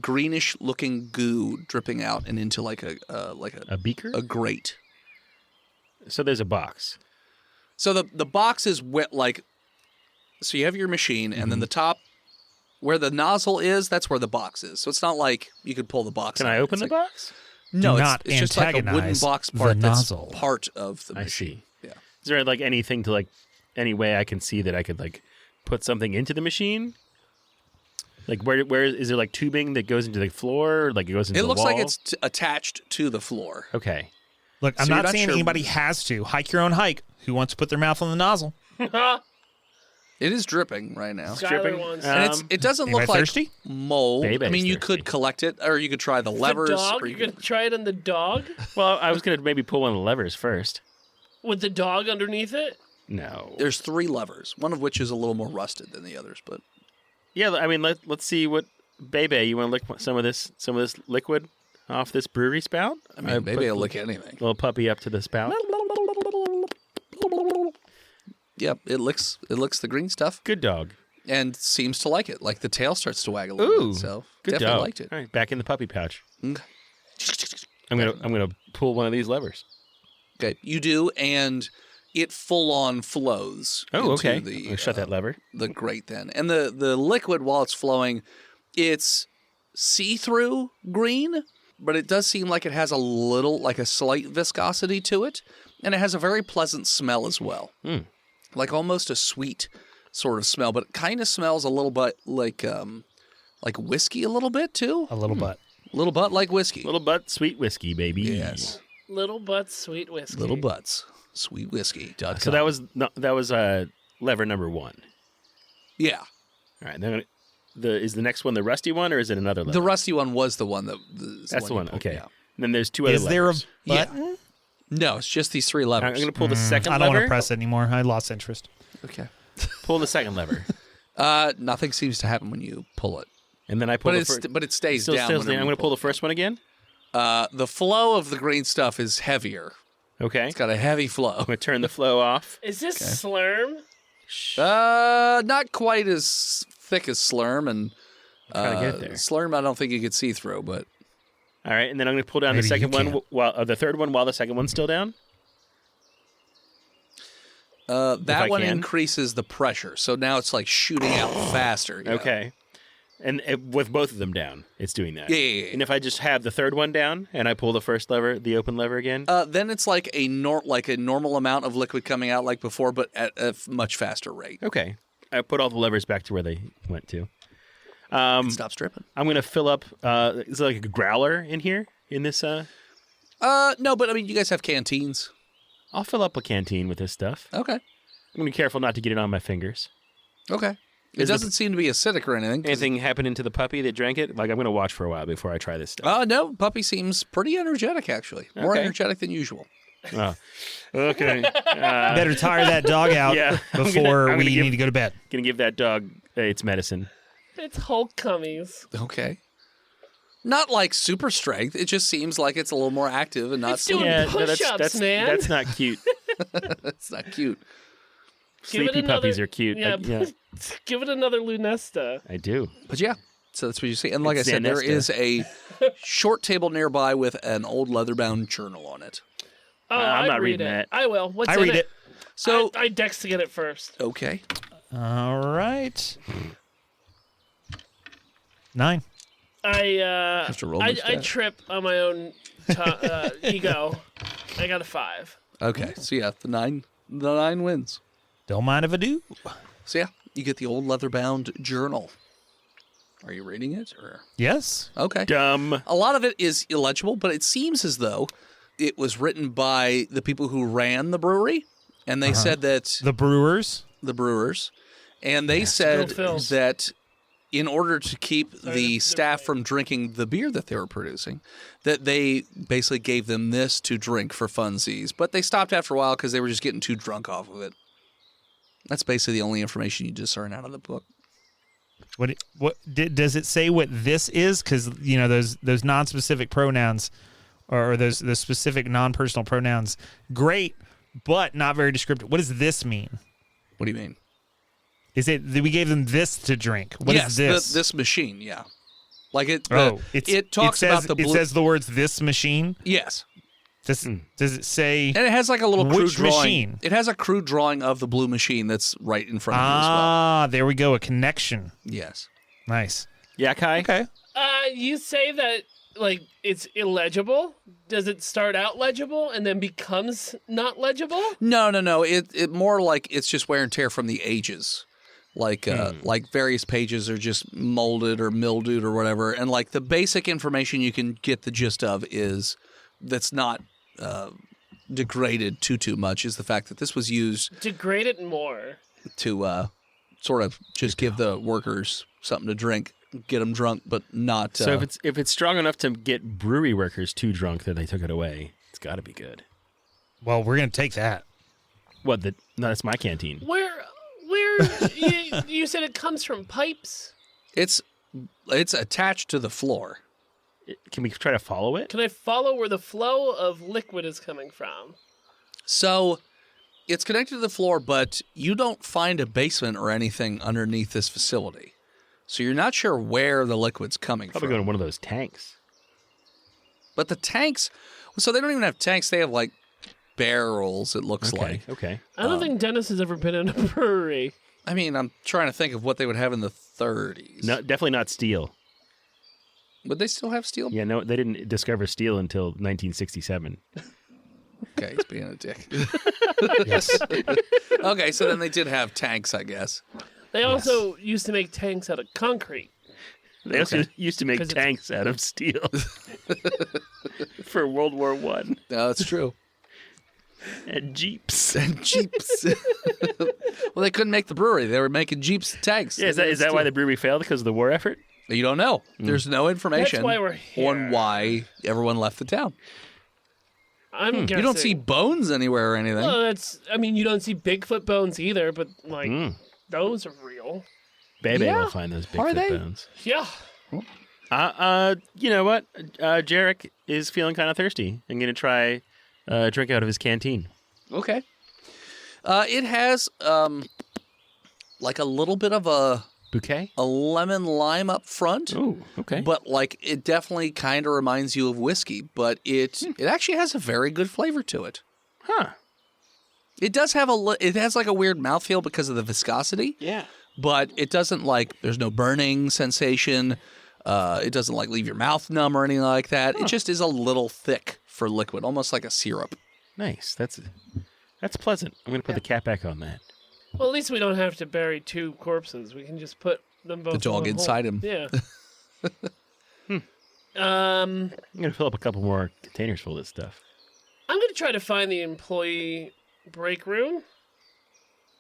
greenish-looking goo dripping out and into A beaker? a grate. So there's a box. So the box is wet, so you have your machine, and then the top, where the nozzle is, that's where the box is. So it's not like you could pull the box Can out. I open It's the box? No, Do it's, not it's just like a wooden antagonize box the part that's nozzle. part of the I machine. see. Yeah. Is there like anything to any way I can see that I could put something into the machine? Like where is there tubing that goes into the floor? Or, it goes into It the looks wall? like it's attached to the floor. Okay. Look, I'm So you're not not saying sure- anybody has to. Hike your own hike. Who wants to put their mouth on the nozzle? It is dripping right now. Skylar Dripping. wants And it doesn't Anybody look like thirsty? mold. Baby's I mean, you thirsty. could collect it, or you could try the levers. the dog. Or You're you going to try it on the dog? Well, I was gonna maybe pull one of the levers first. With the dog underneath it? No. There's 3 levers, one of which is a little more rusted than the others. But Yeah, I mean let's see what Bebe, you want to lick some of this liquid off this brewery spout? I mean, maybe I'll lick anything. little puppy up to the spout. Yep, it licks the green stuff Good dog. and seems to like it. Like the tail starts to wag a little Ooh, bit. So good definitely dog. liked it. All right, back in the puppy pouch. Okay. I'm gonna pull one of these levers. Okay, you do, and it full on flows. Oh, into okay. The, I'll shut that lever. The grate then, and the liquid while it's flowing, it's see-through green, but it does seem like it has a slight viscosity to it, and it has a very pleasant smell as well. Like almost a sweet sort of smell, but it kind of smells a little bit like like whiskey a little bit too. A little butt. Little butt like whiskey. Little butt, sweet whiskey, baby. Yes. Little butts, sweet whiskey. Little butts. Sweet whiskey. So that was lever number 1. Yeah. All right. Then is the next one the rusty one, or is it another lever? The rusty one was the one that. That's the one. you pulled, Okay. yeah. And then there's 2 other Is there a levers. button? No, it's just these 3 I'm levers. going to pull the second I don't want lever. to press it anymore. I lost interest. Okay. Pull the second lever. Nothing seems to happen when you pull it, And then I pull but the first. but it stays Still down. stays down. whenever I'm you going to pull the it. first one again. The flow of the green stuff is heavier. Okay. It's got a heavy flow. I'm going to turn the flow off. Is this Slurm? Not quite as thick as Slurm, and Trying to get there. Slurm I don't think you could see through, but All right, and then I'm going to pull down Maybe the you second one, can't. while the third one, while the second one's still down. I that one can. increases the pressure. So now it's like shooting out faster. Yeah. Okay. And with both of them down, it's doing that. Yeah. And if I just have the third one down and I pull the first lever, the open lever again. Then it's like a normal amount of liquid coming out like before, but at a much faster rate. Okay. I put all the levers back to where they went to. Stop stripping. I'm going to fill up. Is there like a growler in here? In this? No, but I mean, you guys have canteens. I'll fill up a canteen with this stuff. Okay. I'm going to be careful not to get it on my fingers. Okay. It Is the- doesn't seem to be acidic or anything. Anything happening to the puppy that drank it? Like, I'm going to watch for a while before I try this stuff. No, puppy seems pretty energetic, actually. More Okay. energetic than usual. Oh. Okay. Better tire that dog out yeah, I'm before gonna we give- need to go to bed. Going to give that dog its medicine. It's Hulk cummies. Okay. Not like super strength. It just seems like it's a little more active and not It's doing Yeah, push-ups, that's man. That's not cute. It's not cute. Give it Sleepy another- puppies are cute. Yeah, yeah, give it another Lunesta. I do. But yeah, so that's what you see. And like It's I said, there Zanesta. is a short table nearby with an old leather-bound journal on it. Oh, I'm I'd not read reading it. that. I will. What's I in read it. So, I dex to get it first. okay. All right. 9. I Have to roll I this die. trip on my own ego. I got a 5. Okay. So yeah, the nine wins. Don't mind if I do. So yeah, you get the old leather-bound journal. Are you reading it? Or Yes. okay. Dumb. A lot of it is illegible, but it seems as though it was written by the people who ran the brewery, and they said that The Brewers. the brewers, and they said Go Phils. that in order to keep the staff from drinking the beer that they were producing, that they basically gave them this to drink for funsies, but they stopped after a while because they were just getting too drunk off of it. That's basically the only information you discern out of the book. Does it say what this is? Because those non-specific pronouns, or those specific non-personal pronouns, great, but not very descriptive. What does this mean? What do you mean? Is it that we gave them this to drink? What is this? This machine, yeah. Like it. It talks says, about the blue. It says the words "this machine." yes, Does it say? and it has like a little crude Which drawing. machine? It has a crude drawing of the blue machine that's right in front of you as well. Ah, there we go. A connection. Yes. Nice. Yeah, Kai? Okay. You say that like it's illegible. Does it start out legible and then becomes not legible? No. It more like it's just wear and tear from the ages. Like various pages are just molded or mildewed or whatever, and like the basic information you can get the gist of is that's not degraded too much is the fact that this was used Degrade it more. to sort of just give the workers something to drink, get them drunk, but not. So if it's strong enough to get brewery workers too drunk that they took it away, it's got to be good. Well, we're gonna take that. What? No, that's my canteen. Where you said it comes from pipes? it's attached to the floor. Can we try to follow it? Can I follow where the flow of liquid is coming from? So it's connected to the floor, but you don't find a basement or anything underneath this facility. So you're not sure where the liquid's coming Probably from. go to one of those tanks. But the tanks, so they don't even have tanks. They have like barrels, it looks like. Okay. I don't think Dennis has ever been in a brewery. I mean, I'm trying to think of what they would have in the 30s. No, definitely not steel. Would they still have steel? Yeah, no, they didn't discover steel until 1967. Okay, he's being a dick. Yes. Okay, so then they did have tanks, I guess. They also used to make tanks out of concrete. They also used to make 'Cause it's- tanks out of steel for World War One No, that's true. and jeeps. And Jeeps. Well, they couldn't make the brewery. They were making Jeeps and tanks. Yeah, is that why the brewery failed because of the war effort? You don't know. There's no information That's why we're here. on why everyone left the town. I'm guessing. You don't see bones anywhere or anything. Well, you don't see Bigfoot bones either, but like those are real. Bebe Yeah. will find those Are Bigfoot they? bones. Yeah. You know what? Jarek is feeling kind of thirsty. I'm gonna try drink out of his canteen. Okay. It has like a little bit of a Bouquet? lemon lime up front. Oh, okay. But like it definitely kind of reminds you of whiskey, but it actually has a very good flavor to it. Huh. It does have it has like a weird mouthfeel because of the viscosity, Yeah. but it doesn't there's no burning sensation. It doesn't leave your mouth numb or anything like that. It just is a little thick for liquid, almost like a syrup. Nice. That's pleasant. I'm gonna put the cap back on that. Well, at least we don't have to bury 2 corpses. We can just put them both. The dog in one inside hole. him. Yeah. I'm gonna fill up a couple more containers full of this stuff. I'm gonna try to find the employee break room.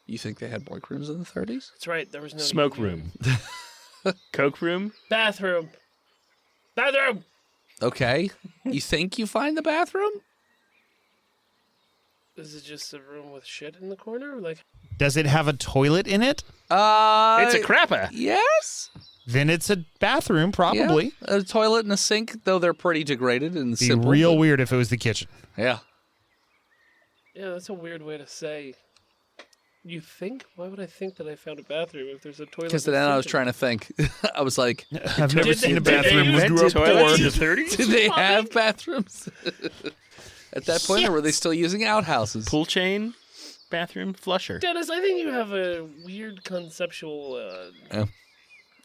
You think they had break rooms in the 30s? That's right. There was no Smoke room. Coke room. Bathroom. Bathroom. Okay. You think you find the bathroom? Is it just a room with shit in the corner? Like, Does it have a toilet in it? It's a crapper. Yes. Then it's a bathroom, probably. Yeah. A toilet and a sink, though they're pretty degraded and Be simple. real but- weird if it was the kitchen. Yeah. yeah, that's a weird way to say. You think? Why would I think that I found a bathroom if there's a toilet? Because then I was trying to think. I was like, I've never Did seen a they- did they bathroom use with grew up toilets in poor. the 30s? did they have bathrooms? At that point, or were they still using outhouses? Pool chain, bathroom, flusher. Dennis, I think you have a weird conceptual.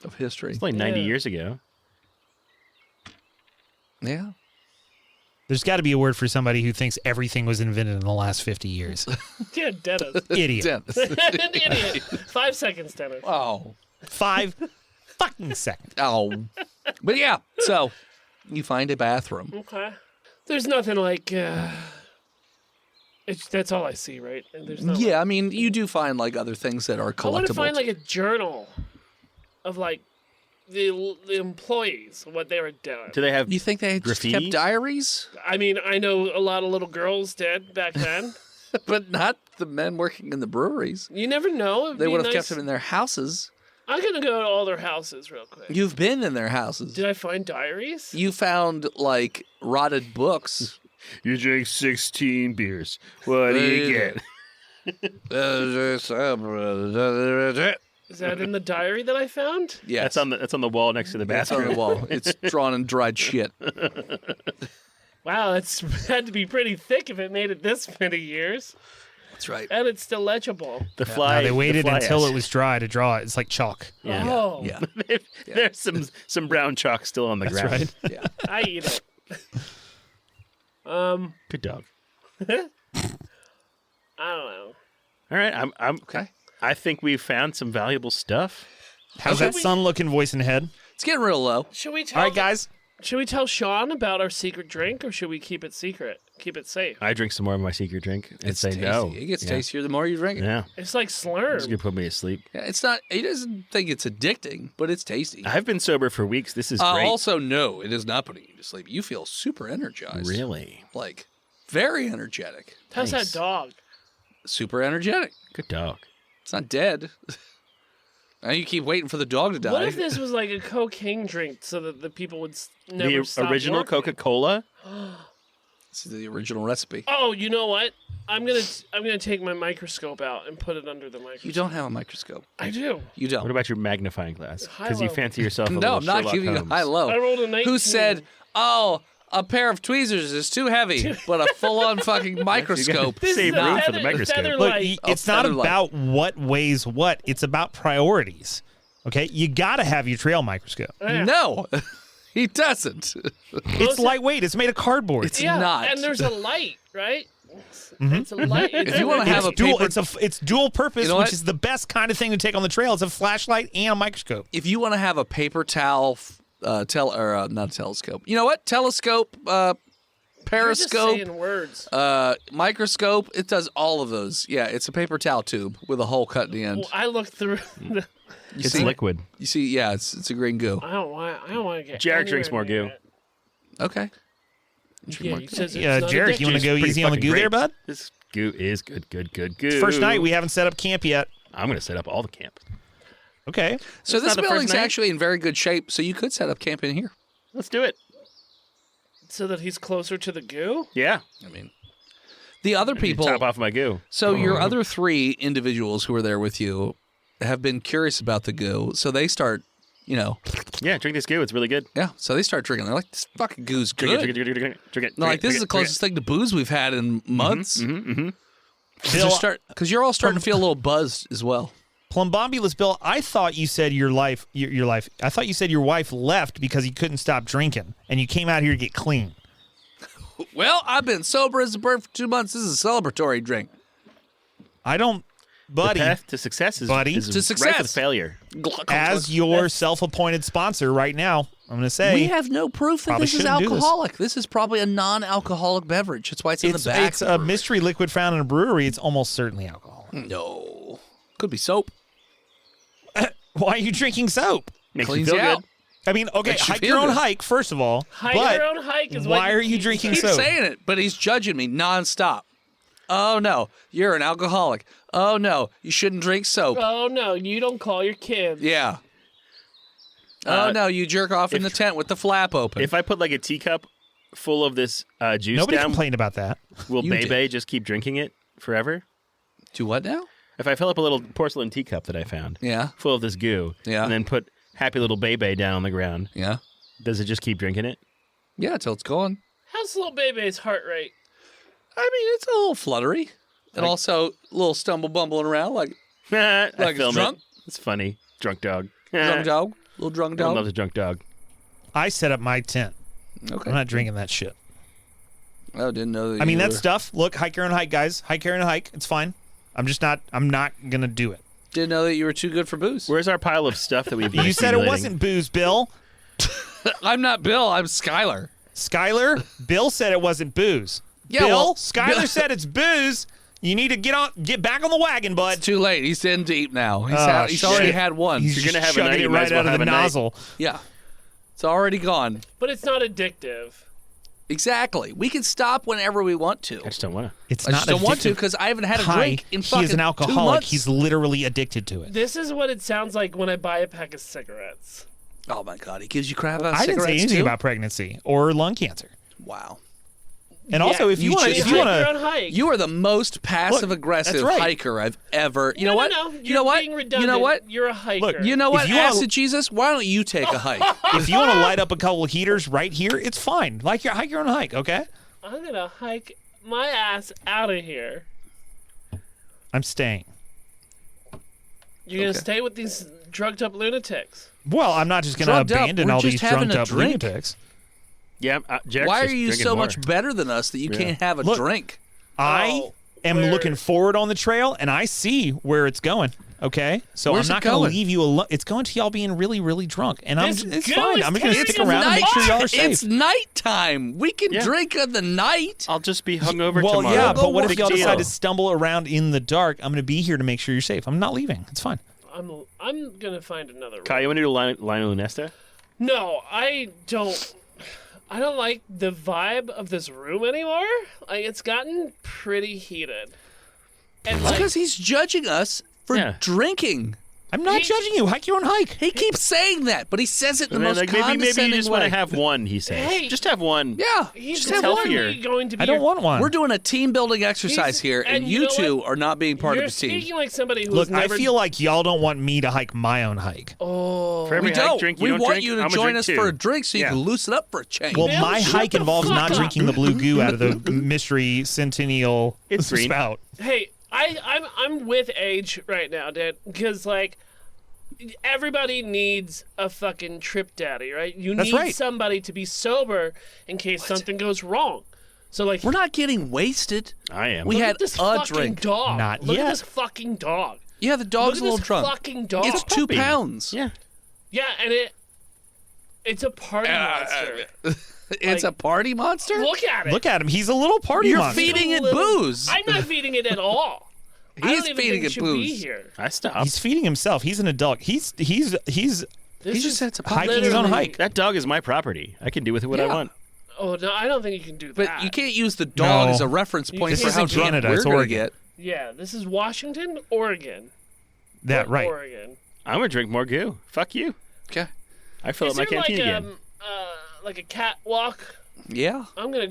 Of history. It's like 90 Yeah. years ago. Yeah. There's got to be a word for somebody who thinks everything was invented in the last 50 years. Yeah, Dennis. Idiot. Dennis. An idiot. 5 seconds, Dennis. Oh. 5 fucking seconds. Oh. But yeah, so you find a bathroom. Okay. There's nothing like. That's all I see, right? And there's not. Yeah, I mean, you do find other things that are I want to collectible. find a journal of the employees, what they were doing. Do they have You think they just graffiti? kept diaries? I mean, I know a lot of little girls did back then. But not the men working in the breweries. You never know. They would have kept them in their houses. I'm gonna go to all their houses real quick. You've been in their houses. Did I find diaries? You found rotted books. You drink 16 beers. What do you get? Is that in the diary that I found? Yeah, That's on the wall next to the That's on bathroom. the wall. It's drawn in dried shit. Wow, that's had to be pretty thick if it made it this many years, That's right. and it's still legible. The fly. They waited the fly until ash. it was dry to draw it. It's like chalk. Yeah. Oh, Yeah, There's some brown chalk still on the That's ground. right. yeah. I eat it. Good dog. I don't know. All right, I'm Okay. I think we've found some valuable stuff. How's Okay. that sun-looking voice in the head? It's getting real low. Should we tell? All right, guys. Should we tell Sean about our secret drink, or should we keep it secret? Keep it safe. I drink some more of my secret drink and It's say tasty. no. It gets Yeah. tastier the more you drink it. Yeah, It's like it's Slurm. gonna put me to sleep. Yeah, it's not. He doesn't think it's addicting, but it's tasty. I've been sober for weeks. This is great. Also, no, it is not putting you to sleep. You feel super energized. Really Very energetic. How's Nice. that dog? Super energetic. good dog. It's not dead. Now you keep waiting for the dog to die. What if this was like a cocaine drink, so that the people would never The stop original working? Coca-Cola. This is the original recipe. Oh, you know what? I'm gonna take my microscope out and put it under the microscope. You don't have a microscope. I do. You don't. What about your magnifying glass? Because you High-low. fancy yourself a No, little I'm not Sherlock giving you a Holmes. high-low. I rolled a 19. Who said, "Oh, a pair of tweezers is too heavy," but a full-on fucking microscope? This Save is a room for feather- the microscope. feather Look, light. it's not feather light. about what weighs what. It's about priorities. Okay? You got to have your trail microscope. Yeah. No, he doesn't. It's lightweight. It's made of cardboard. It's Yeah, not. and there's a light, right? It's a light. If you want to have a dual, paper, it's dual purpose, You know which what? is the best kind of thing to take on the trail. It's a flashlight and a microscope. if you want to have a paper towel, not a telescope. You know what? Telescope, You're just periscope, saying words. microscope. It does all of those. Yeah, it's a paper towel tube with a hole cut in the end. Well, I looked through. It's see? liquid. You see, yeah, it's a green goo. I don't want to get. Jared drinks anywhere more near goo. it. Okay. Yeah, he says it's Yeah, not Jarek, you want addictive. to go Pretty easy on the fucking goo great. there, bud? This goo is good. First night, we haven't set up camp yet. I'm gonna set up all the camp. Okay. So It's this not the first building's night? actually in very good shape, so you could set up camp in here. Let's do it. So that he's closer to the goo. Yeah. I mean, the other people. Top off my goo. So your other 3 individuals who are there with you have been curious about the goo, so they start, Yeah, drink this goo. It's really good. yeah. So they start drinking. They're like, "This fucking goo's good." Drink it. Drink it. Drink it. Drink it. Drink it. They're like, "This is the closest thing to booze we've had in months." Because you're all starting to feel a little buzzed as well. Plumbambulous Bill, I thought you said your life. I thought you said your wife left because you couldn't stop drinking, and you came out here to get clean. Well, I've been sober as a bird for 2 months. This is a celebratory drink. I don't, buddy. The path to success is, Buddy. is To success. rife with failure. As your self-appointed sponsor right now, I'm going to say we have no proof that probably this is shouldn't do this. alcoholic. This is probably a non-alcoholic beverage. That's why it's in the back. it's a mystery liquid found in a brewery. It's almost certainly alcohol. No. Could be soap. Why are you drinking soap? Makes Cleans me you feel out. good. I mean, okay, Makes you hike feel your own good. hike, first of all. Hike but your own hike is what why are you keep drinking Keep soap? saying it, but he's judging me nonstop. Oh, no. You're an alcoholic. Oh, no. You shouldn't drink soap. Oh no, you don't call your kids. Yeah. Oh, no. You jerk off in the tent with the flap open. If I put like a teacup full of this juice Nobody down, complained about that. will You did. Bebe just keep drinking it forever? Do what now? If I fill up a little porcelain teacup that I found Yeah. full of this goo, Yeah. and then put happy little Bebe down on the ground, Yeah. does it just keep drinking it? Yeah, till it's gone. How's little baby's heart rate? I mean, it's a little fluttery. And also a little stumble bumbling around like I Like film drunk? It. It's funny. Drunk dog. drunk dog. Little drunk I love dog. the drunk dog. I set up my tent. Okay. I'm not drinking that shit. Oh, didn't know that I mean, you that were- stuff. Look, hike your own hike, guys. Hike your own hike. It's fine. I'm not going to do it. Didn't know that you were too good for booze. Where's our pile of stuff that we've been You said it accumulating? wasn't booze, Bill. I'm not Bill. I'm Skylar. Skylar, Bill said it wasn't booze. Yeah, Bill, well, Skylar Bill- said it's booze. You need to get back on the wagon, bud. It's too late. He's in deep now. He's shit. already had one. He's You're gonna just have a chugging night, it you might right as well out of have the a night. nozzle. Yeah. It's already gone. But it's not addictive. Exactly. We can stop whenever we want to. I just don't want to. It's I not just don't want to addictive. because I haven't had a Hi, drink in fucking he is an 2 alcoholic. months. He's literally addicted to it. This is what it sounds like when I buy a pack of cigarettes. Oh my god, he gives you crap about I didn't cigarettes say anything too? about pregnancy or lung cancer. Wow. And also, if you you want should- to, if You you hike want your to, own hike. You are the most passive aggressive that's right. hiker I've ever. You know No, what? no, you know what? Being redundant. You know what? You're a hiker. Look, You know what? If you wanna- Acid Jesus, why don't you take a hike? if you want to light up a couple of heaters right here, it's fine. Hike your own hike, okay? I'm gonna hike my ass out of here. I'm staying. You're gonna Okay. stay with these drugged up lunatics. Well, I'm not just going to Drugged up. abandon We're all just these having drugged a up drink. lunatics. Yeah, Jarek's Why are just you drinking so more. much better than us that you can't have a Look. drink? I am where- looking forward on the trail, and I see where it's going. Okay, so Where's I'm it not going going? to leave you alone. It's going to y'all being really, really drunk, and This it's goo fine. is I'm going to taking stick around and make sure y'all are safe. It's nighttime. We can Yeah. drink in the night. I'll just be hungover Well, tomorrow. yeah, Go but what if work y'all deal. decide to stumble around in the dark? I'm going to be here to make sure you're safe. I'm not leaving. It's fine. I'm gonna find another. Kai, you want to do Lionel Nesta? No, I don't. I don't like the vibe of this room anymore. Like it's gotten pretty heated. And like, Because he's judging us for Yeah. drinking. I'm not judging you. Hike your own hike. He keeps saying that, but he says it in the Man, most like maybe you condescending just way. want to have one. He says, Hey. just have one. Yeah, he's just have healthier. totally going to be. I don't your- want one. We're doing a team building exercise He's- here, and and you you know two what? are not being part You're of the team. speaking like somebody who's Look, never. I feel like y'all don't want me to hike my own hike. Oh, For every We hike don't. drink you we don't want drink, you I'm to gonna join drink us two. for a drink so you Yeah. can loosen up for a change. Well, Man, my shut hike the involves fuck not up. drinking the blue goo out of the mystery centennial It's green. spout. hey, I'm with age right now, Dad, because like. Everybody needs a fucking trip daddy, right? You That's need right. somebody to be sober in case something goes wrong. So like, We're not getting wasted. I am. We look had at this a fucking drink. dog. Not look yet. at this fucking dog. Yeah, the dog's a Look little at this drunk. fucking dog. It's 2 pounds. Yeah. Yeah, and it's a party monster. It's a party monster? Look at it. Look at him. He's a little party You're monster. feeding it Little- booze. I'm not feeding it at all. I He's don't even feeding think it it should be booze. here. I stopped. He's feeding himself. He's an adult. He's This He is just said it's a hiking his own literally- hike. That dog is my property. I can do with it what I Yeah. want. Oh no, I don't think you can do But that. you can't use the dog No. as a reference point This for how isn't drunk Canada, we're it's going to Oregon. get. Yeah, this is Washington, Oregon. That right. Oregon. I'm gonna drink more goo. Fuck you. Okay. I fill Is up my there canteen like again. like a catwalk? Yeah. I'm gonna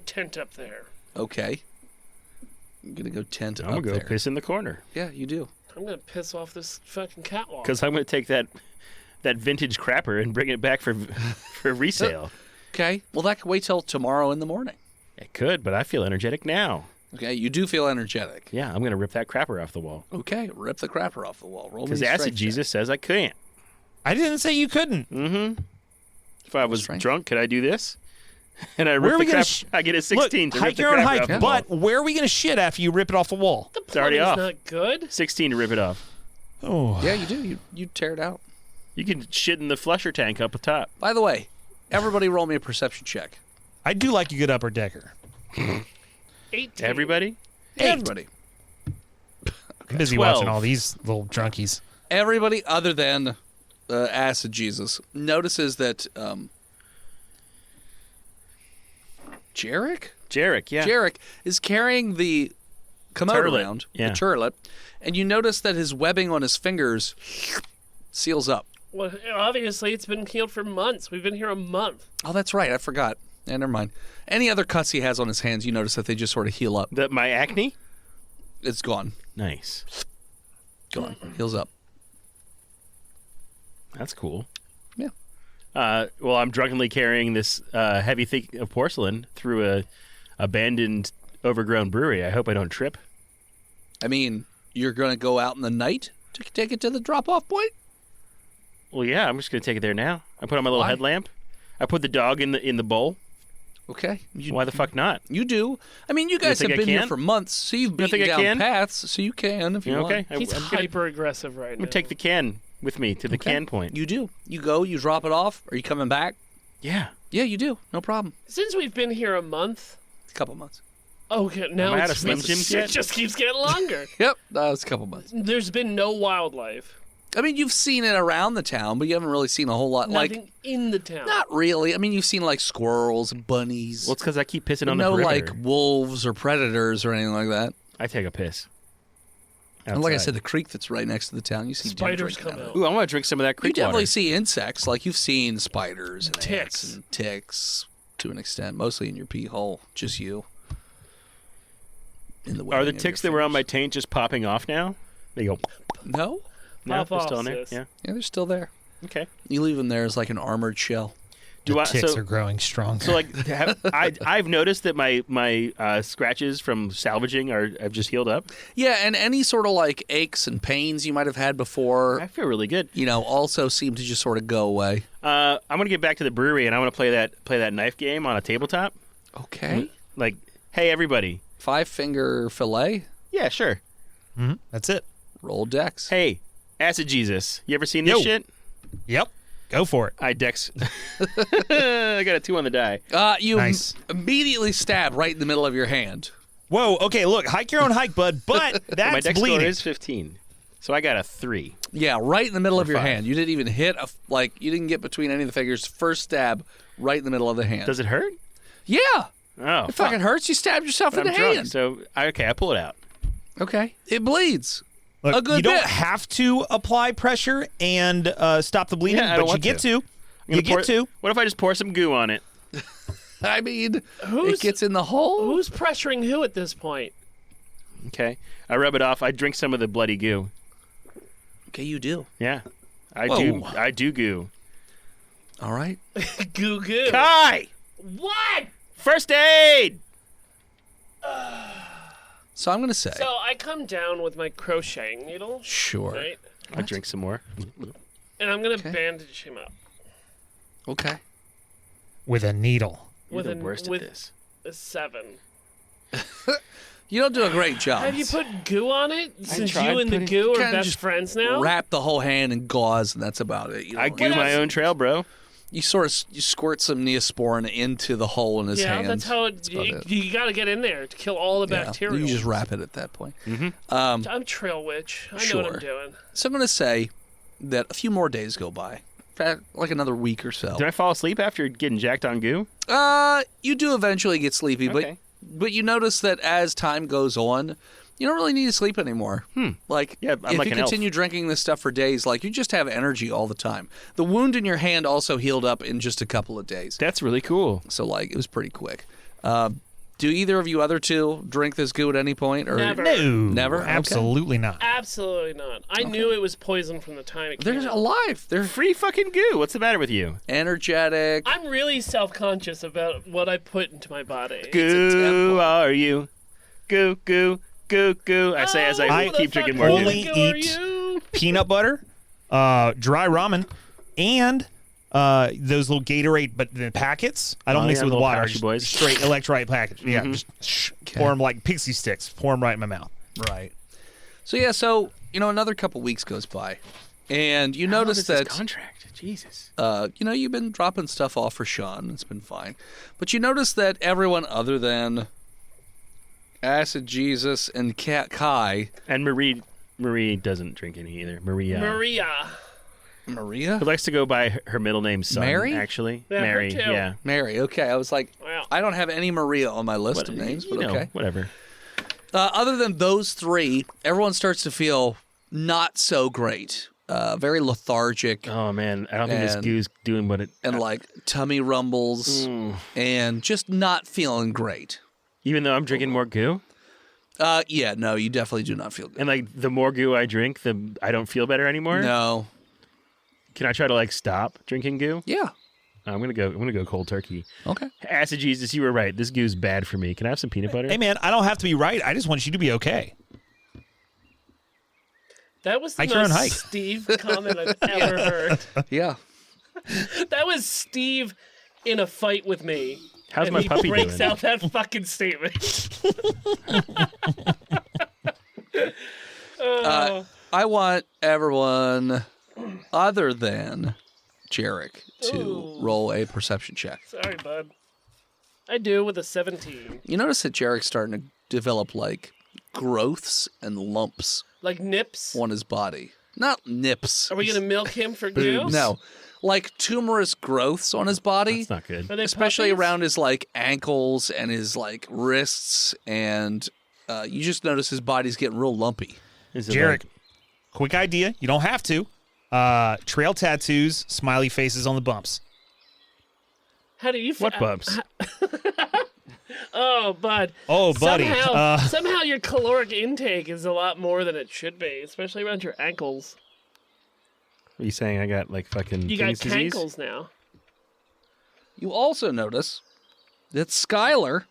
tent up there. Okay. I'm going to go tent I'm up gonna go there. piss in the corner Yeah, you do. I'm gonna piss off this fucking catwalk. because I'm gonna take that vintage crapper and bring it back for resale. Okay. Well, that can wait till tomorrow in the morning. It could, but I feel energetic now. Okay. You do feel energetic. Yeah, I'm gonna rip that crapper off the wall Okay. Rip the crapper off the wall. Roll me because a Acid strength Jesus says I can't. I didn't say you couldn't. If I was Strength. drunk, could I do this? And I Where are rip we the gonna crap. I get a 16 Look, to rip hike the your own crapper hike, off the but wall. where are we going to shit after you rip it off the wall? The It's already plumbing's off. not good. 16 to rip it off. Oh, check. Yeah, you do. You tear it out. You can shit in the flusher tank up top. By the way, everybody roll me a perception check. I do like a good upper decker. 18. Everybody? Everybody. I'm busy 12. watching all these little drunkies. Everybody other than Acid Jesus notices that Jarek? Jarek, yeah. Jarek is carrying the commode Turlet, around, yeah. the turlet, and you notice that his webbing on his fingers seals up. Well, obviously it's been healed for months. We've been here a month. Oh, that's right. I forgot. Yeah, never mind. Any other cuts he has on his hands, you notice that they just sort of heal up. My acne? It's gone. Nice. Gone. Heals up. That's cool. Yeah. Well, I'm drunkenly carrying this heavy thing of porcelain through a abandoned, overgrown brewery. I hope I don't trip. I mean, you're going to go out in the night to take it to the drop-off point? Well, yeah, I'm just gonna take it there now. I put on my little Why? headlamp. I put the dog in the bowl. Okay. Why the fuck not? You do. I mean, you guys have think I been here can? for months, so you've don't beaten think I down can? paths, so you can if you You want. okay? He's I'm gonna, hyper aggressive right I'm now. gonna take the can with me to the Okay. can point. You do. You go, you drop it off. Are you coming back? Yeah. Yeah, you do. No problem. Since we've been here a month. A couple months. Okay, now Am I out it's of Slim Jims it yet? just keeps getting longer. Yep, it's a couple months. There's been no wildlife. I mean, you've seen it around the town, but you haven't really seen a whole lot. Nothing in the town. Not really. I mean, you've seen like squirrels, bunnies. Well, it's because I keep pissing but on the no perimeter. like wolves or predators or anything like that. I take a piss. And like I outside. said, the creek that's right next to the town, you see deer Spiders drinking come out of out. it. Ooh, I want to drink some of that You creek definitely water. see insects. Like you've seen spiders and ants Ticks. and ticks to an extent, mostly in your pee hole. Just you. In the Are the webbing of your ticks that were on my fingers. taint just popping off now? They go. No? No, Pop they're off, still in there. sis. Yeah. Yeah, they're still there. Okay. You leave them there as like an armored shell. Do the I? ticks So, are growing stronger. so like, I've noticed that my scratches from salvaging have just healed up. Yeah, and any sort of like aches and pains you might have had before, I feel really good. also seem to just sort of go away. I'm gonna get back to the brewery and I'm gonna play that knife game on a tabletop. Okay. Like, hey everybody. 5-finger fillet, Yeah, sure. Mhm, that's it. roll dex. Hey, Acid Jesus, you ever seen this Yo. shit? Yep. Go for it. I dex. I got a 2 on the die. You Nice. immediately stab right in the middle of your hand. Whoa. Okay. Look, hike your own hike, bud. But My that's dex score bleeding. is 15, so I got a 3. Yeah, right in the middle of your 5. hand. You didn't even hit you didn't get between any of the fingers. First stab right in the middle of the hand. Does it hurt? Yeah. Oh, It fucking hurts. You stabbed yourself But in I'm the drunk, hand. so I pull it out. Okay. It bleeds. Look, a good you don't bit. have to apply pressure and stop the bleeding, Yeah, I but don't you want get to. to. I'm You gonna get to. What if I just pour some goo on it? I mean, Who's- it gets in the hole. Who's pressuring who at this point? Okay. I rub it off. I drink some of the bloody goo. Okay, you do. Yeah. I Whoa. do goo. All right. Goo goo. Kai! What? First aid! So I'm going to say, So I come down with my crocheting needle, sure. right? I drink some more. And I'm gonna Okay. bandage him up Okay. With a needle. You're with the a worst with at this. a 7. You don't do a great job. Have you put goo on it? Since tried you and the putting- goo are Kinda best just friends now? Wrap the whole hand in gauze, and that's about it. You I don't goo really- my own trail, bro. You squirt some Neosporin into the hole in his yeah, hand. that's how it. about it. You got to get in there to kill all the Yeah, bacteria. you just wrap it at that point. I'm Trail Witch. I know what Sure. I'm doing. So I'm going to say that a few more days go by, in fact, like another week or so. Did I fall asleep after getting jacked on goo? You do eventually get sleepy, Okay. but you notice that as time goes on, you don't really need to sleep anymore. Like, Yeah, I'm if like you an elf. continue drinking this stuff for days, like, you just have energy all the time. The wound in your hand also healed up in just a couple of days. That's really cool. So, like, it was pretty quick. Do either of you other two drink this goo at any point? Or Never. No. Never? Okay. Absolutely not. Absolutely not. I knew it was poison from the time it came They're out. alive. They're Free fucking goo. What's the matter with you? energetic. I'm really self-conscious about what I put into my body. Goo temple. are you? Goo, goo, goo, goo. I say as Oh, I who the keep fuck drinking more only goo. are eat- you? Peanut butter, dry ramen, and those little Gatorade, but the packets. I don't Oh, mix yeah, it with little water. pouchy Just boys. straight electrolyte package. Yeah, just pour them like pixie sticks. Pour them right in my mouth. Right. So, yeah, another couple weeks goes by. And you How long notice is this that contract. Jesus. you've been dropping stuff off for Sean. It's been fine. But you notice that everyone other than Acid Jesus and Cat Kai, And Marie doesn't drink any either. Maria. Maria? Who likes to go by her middle name, Son, Mary? actually. Yeah, her Mary, too. yeah. Mary, okay. I was like, Wow. I don't have any Maria on my list of names, but you know, okay. whatever. Other than those three, everyone starts to feel not so great. Very lethargic Oh, man. I don't think this And- goo's doing what it... and like tummy rumbles and just not feeling great. Even though I'm drinking more goo? Yeah, no, you definitely do not feel good. And, like, the more goo I drink, the I don't feel better anymore? No. Can I try to, like, stop drinking goo? Yeah. I'm gonna go cold turkey. Okay. Acid Jesus, you were right. This goo's bad for me. Can I have some peanut butter? Hey, man, I don't have to be right. I just want you to be okay. That was the Hike your own most hike. Steve comment I've ever heard. Yeah. That was Steve in a fight with me. How's and my he puppy breaks doing? out that fucking statement. I want everyone other than Jarek to Ooh. roll a perception check. Sorry, bud. I do with a 17. You notice that Jarek's starting to develop like growths and lumps Like nips. on his body. Not nips. Are we going to milk him for goo? No. Like tumorous growths on his body. That's not good. Are they Especially puppies? around his like ankles and his like wrists, and you just notice his body's getting real lumpy. Is it Jarek, quick idea. You don't have to. Trail tattoos, smiley faces on the bumps. How do you What bumps? Oh, bud. Oh, buddy. Somehow your caloric intake is a lot more than it should be, especially around your ankles. Are you saying I got like fucking You got King's disease? cankles now. You also notice that Skylar,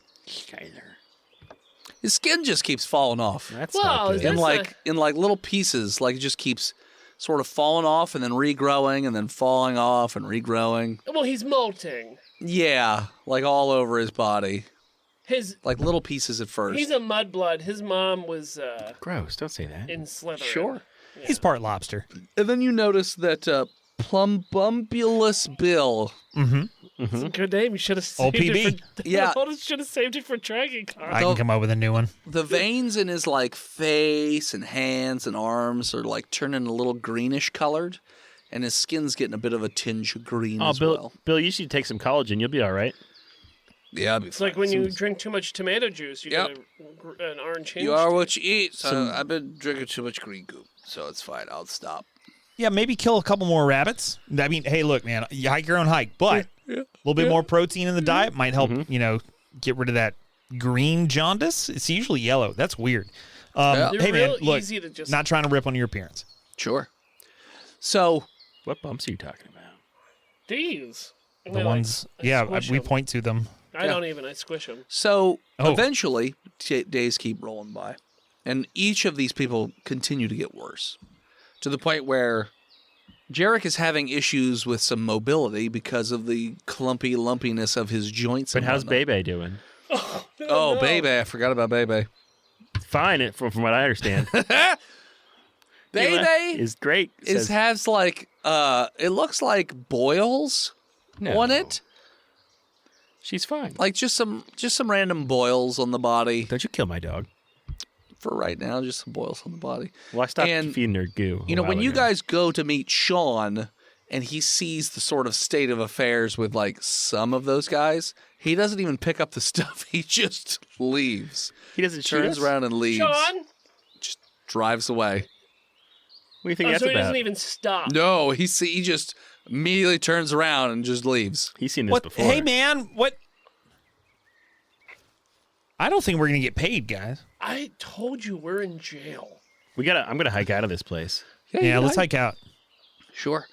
his skin just keeps falling off. That's Well, not is good. in That's like little pieces, like it just keeps sort of falling off and then regrowing and then falling off and regrowing. Well, he's molting. Yeah, like all over his body, His like little pieces at first. He's a mudblood. His mom was Gross. Don't say that. in Slytherin. Sure. He's part lobster. And then you notice that Plumbulus Bill. It's a good name. You should have saved OPB. it for... Yeah. should have saved it for Dragon Con. I can come up with a new one. The veins in his like face and hands and arms are like turning a little greenish colored, and his skin's getting a bit of a tinge of green Oh, as Bill, well. Bill, you should take some collagen. You'll be all right. Yeah, It's like when you drink too much tomato juice, you Yep. get an orange hinge. You are what you eat. So I've been drinking too much green goop, so it's fine. I'll stop. Yeah, maybe kill a couple more rabbits. I mean, hey, look, man, you hike your own hike, but a little bit more protein in the diet might help, get rid of that green jaundice. It's usually yellow. That's weird. They're Hey, man, real look, easy to just... not trying to rip on your appearance. Sure. So What bumps are you talking about? These. And The I ones, I yeah, squish we 'em. point to them. I don't even. I squish them. So Oh. eventually, days keep rolling by, and each of these people continue to get worse, to the point where Jarek is having issues with some mobility because of the clumpy lumpiness of his joints. But and how's whatnot. Bebe doing? Oh, Bebe. I forgot about Bebe. Fine, from what I understand. Bebe is great. has like it looks like boils on it. She's fine. Like just some random boils on the body. Don't you kill my dog. For right now, just some boils on the body. Well, I stopped And, feeding her goo. You know, when you ago. guys go to meet Sean and he sees the sort of state of affairs with like some of those guys, he doesn't even pick up the stuff. He just leaves. He doesn't shoot Turns us? around and leaves. Sean? Just drives away. What do you think Oh, that's so he about? doesn't even stop. No, he just immediately turns around and just leaves. He's seen this What? before. Hey, man, what? I don't think we're going to get paid, guys. I told you we're in jail. I'm gonna hike out of this place. Yeah, let's hike out. Sure.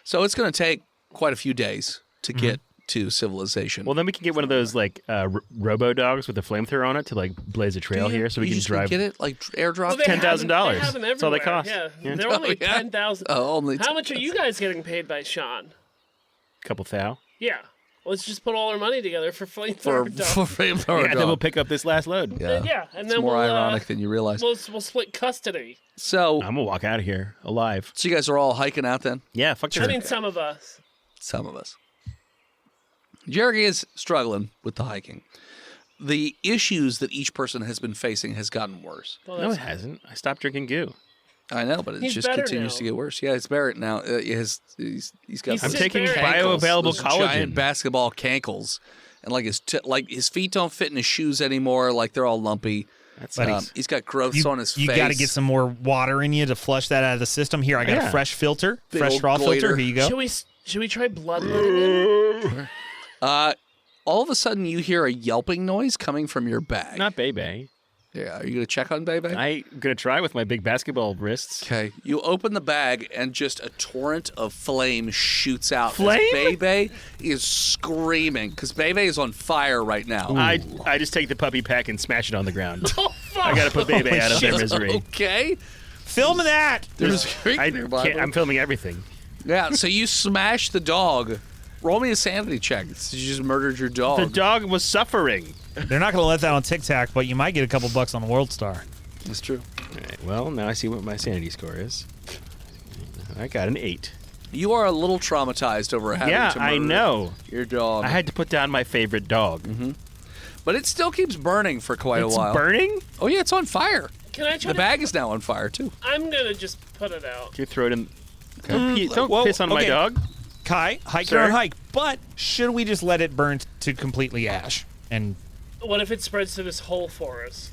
So it's going to take quite a few days to get to civilization. Well, then we can get one of those like robo dogs with a flamethrower on it to like blaze a trail here, so we you can just gonna drive. get it like airdrop. Well, they have them- $10,000. They have them That's all they everywhere. cost. Yeah, Yeah. they're only yeah? 10,000. Oh, only How much are you guys getting paid by Sean? Couple thou. Yeah. Let's just put all our money together for for flamethrower dog. flamethrower Yeah, dog. then we'll pick up this last load. Yeah. Yeah, and It's then more we'll ironic than you realize. we'll split custody. So I'm gonna walk out of here alive. you guys are all hiking out then? Yeah, fuck I sure. mean, some of us. Some of us. Jerry is struggling with the hiking. The issues that each person has been facing has gotten worse. Well, No, it that's- hasn't. I stopped drinking goo. I know, but it He's just better continues now. to get worse. Yeah, it's Barrett now. He's got He's I'm Sid taking Barrett. bioavailable those giant collagen. basketball cankles, and like his feet don't fit in his shoes anymore. Like they're all lumpy. That's Buddy, nice. He's got growths on his You face. got to get some more water in you to flush that out of the system. Here, I got Yeah. a fresh filter, Big fresh old straw filter. goiter. Here you go. Should we try bloodletting? All of a sudden, you hear a yelping noise coming from your bag. Not Bebe. Yeah, are you gonna check on Bebe? I'm gonna try with my big basketball wrists. Okay, you open the bag and just a torrent of flame shoots out. as Flame? Bebe is screaming because Bebe is on fire right now. I just take the puppy pack and smash it on the ground. Oh, fuck. I gotta put Bebe out of their misery. Okay, Film that. there's a creek I nearby. can't, I'm filming everything. Yeah, so you smash the dog. Roll me a sanity check. You just murdered your dog. The dog was suffering. They're not going to let that on TikTok, but you might get a couple bucks on the World Star. It's true. All right, well, now I see what my sanity score is. I got an 8. You are a little traumatized over having Yeah, to murder I know. your dog. I had to put down my favorite dog. But it still keeps burning for quite It's a while. burning? Oh yeah, it's on fire. Can I try The to... bag is now on fire too. I'm going to just put it out. Can you throw it in? Don't Whoa, piss on my okay. dog. Kai, hike Sir? your own hike. But should we just let it burn to completely ash? And, What if it spreads to this whole forest?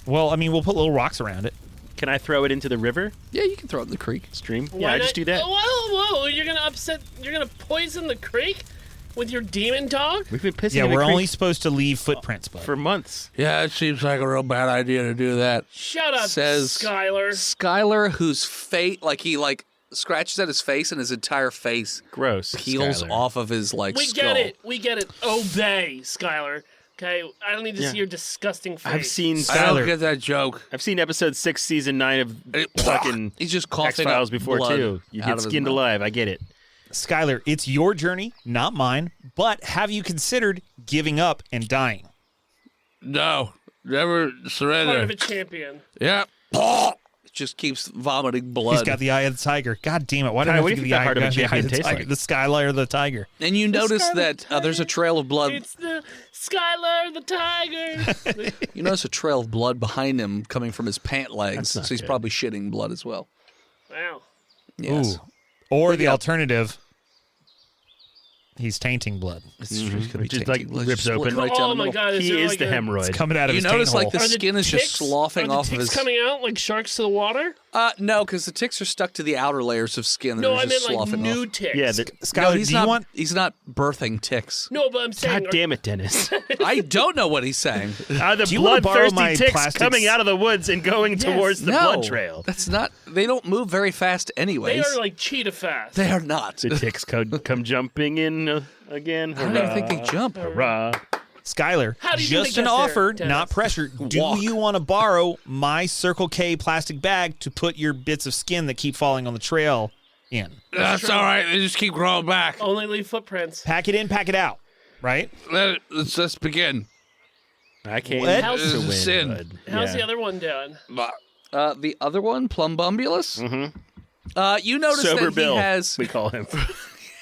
well, I mean, we'll put little rocks around it. Can I throw it into the river Yeah, you can throw it in the creek. stream? Why Yeah, I not- just do that. Whoa, you're going to poison the creek with your demon dog? We've been pissing Yeah, in the we're creek only supposed to leave footprints, bud. for months. Yeah, it seems like a real bad idea to do that. Shut up, Says Skylar. Skylar, whose face, he scratches at his face and his entire face Gross. peels Skylar. off of his We skull. get it. Obey, Skylar. Okay, I don't need to Yeah. see your disgusting face. I've seen I don't Skylar. get that joke. I've seen episode 6, season 9 of fucking He's just X coughing Files up before blood too. You out get of his skinned mouth. alive. I get it. Skylar, it's your journey, not mine. But have you considered giving up and dying? No, never Part of surrender. a champion. Yeah. It just keeps vomiting blood. He's got the eye of the tiger. God damn it! Why do I Kai, have what to do give you the think the heart of a eye of champion the tastes tiger? like? The Skylar of the tiger. And you notice Scarlet that there's a trail of blood. It's the Skylar the tiger. You notice a trail of blood behind him coming from his pant legs. That's not So he's good. probably shitting blood as well. Wow. Yes. Ooh. Or the yeah. alternative, he's tainting blood. It's just gonna be Just, tainted. like, Let's rips split open. right down Oh the my middle. god, is He there is like the a- hemorrhoid. It's coming out of You his notice taint like the hole. Are skin is just ticks- sloughing are off the of ticks his. coming out like sharks to the water? No, because the ticks are stuck to the outer layers of skin. That No, are I just meant like sloughing new off. ticks. Yeah, No, Skylar, he's do not. you want? He's not birthing ticks. No, but I'm saying. God damn it, Dennis. I don't know what he's saying. Are the Do you wanna borrow my bloodthirsty ticks plastics? coming out of the woods and going towards the no, blood trail? that's not. They don't move very fast, anyways. They are like cheetah fast. They are not. The ticks come jumping in again. I don't even think they jump. Hurrah. Skylar, How do you think just they an get there, offer, Dennis? not pressure. Do Walk. you want to borrow my Circle K plastic bag to put your bits of skin that keep falling on the trail in? That's all right. They just keep growing back. Only leave footprints. Pack it in, pack it out, right? Let's begin. I came What? to win. Sin. Bud. How's Yeah. the other one doing? The other one, Plumbumbulus. Mhm. You notice Sober that Bill, he has we call him.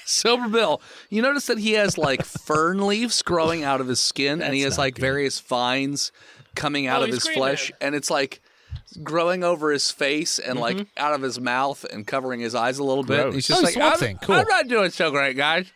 Sober Bill. You notice that he has like fern leaves growing out of his skin, and he That's has not like good. various vines coming out of he's his Green flesh, Man. and it's like growing over his face and like out of his mouth and covering his eyes a little bit. Gross. He's just Oh, like, Swamp Thing. Cool. I'm not doing so great, guys.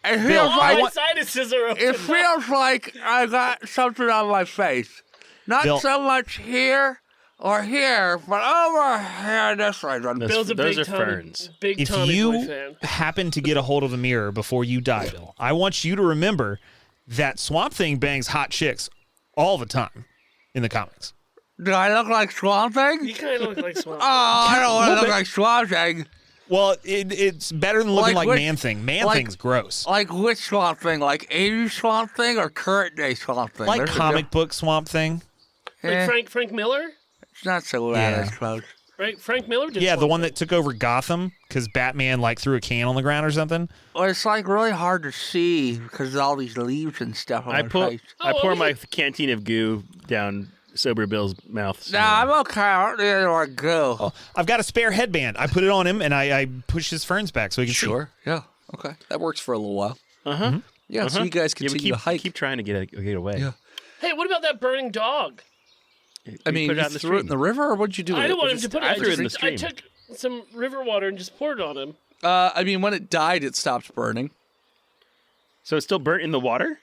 It Bill, feels I My want- sinuses are open. It feels like I got something on my face. Not Bill- so much here or here, but over here this way. Bill's a Those big are Tommy, ferns. Big If Tommy Boy you fan. happen to get a hold of a mirror before you die, Bill, I want you to remember that Swamp Thing bangs hot chicks all the time in the comics. Do I look like Swamp Thing? You kind of look like Swamp. Oh, I don't want to little look bit. like Swamp Thing. Well, it's better than looking Like like which- Man Thing. Man like- Thing's gross. Like which Swamp Thing? Like 80s Swamp Thing or current day Swamp Thing? Like There's a comic book Swamp Thing. diff- Like Frank Miller? It's not so bad, I Yeah. suppose. Right? Frank Miller did Yeah, the Swamp one Thing. that took over Gotham because Batman like threw a can on the ground or something. Well, it's like really hard to see because of all these leaves and stuff on I my pour face. I pour Oh, my canteen of goo down Sober Bill's mouth. No, I'm okay. I don't need anywhere to go. I've got a spare headband. I put it on him and I push his ferns back so he can see. Sure. Yeah. Okay. That works for a little while. Uh-huh. Yeah. So you guys Yeah, we continue to hike. keep trying to get away. Yeah. Hey, what about that burning dog? I mean, put it you out in the threw it in stream. the river, or what'd you do? I with don't it? want him to put it I in threw it in the I stream. took some river water and just poured it on him. I mean, when it died, it stopped burning. So it's still burnt in the water?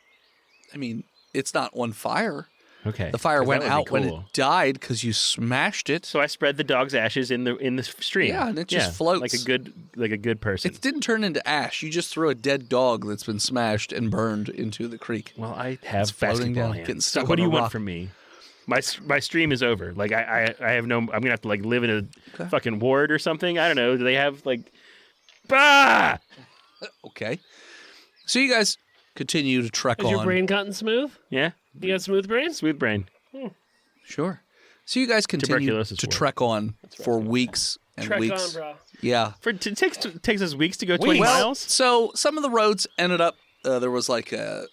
I mean, it's not on fire. Okay. The fire 'Cause that went would be out when it cool. died because you smashed it. So I spread the dog's ashes in the stream. Yeah, and it just floats. like a good person. It didn't turn into ash. You just threw a dead dog that's been smashed and burned into the creek. Well, I have It's floating basketball down, hands. getting So stuck what on do a you want rock. from me? My stream is over. Like I have no. I'm gonna have to like live in a fucking ward or something. I don't know. Do they have like? Bah! Okay. So you guys continue to trek Has on. your brain gotten smooth? Yeah. You got smooth brain? Smooth brain. Sure. So you guys continue Tuberculosis to ward. trek on for weeks and Trek weeks. on, bro. Yeah. It takes us weeks to go 20 Well, miles. so some of the roads ended up there was like a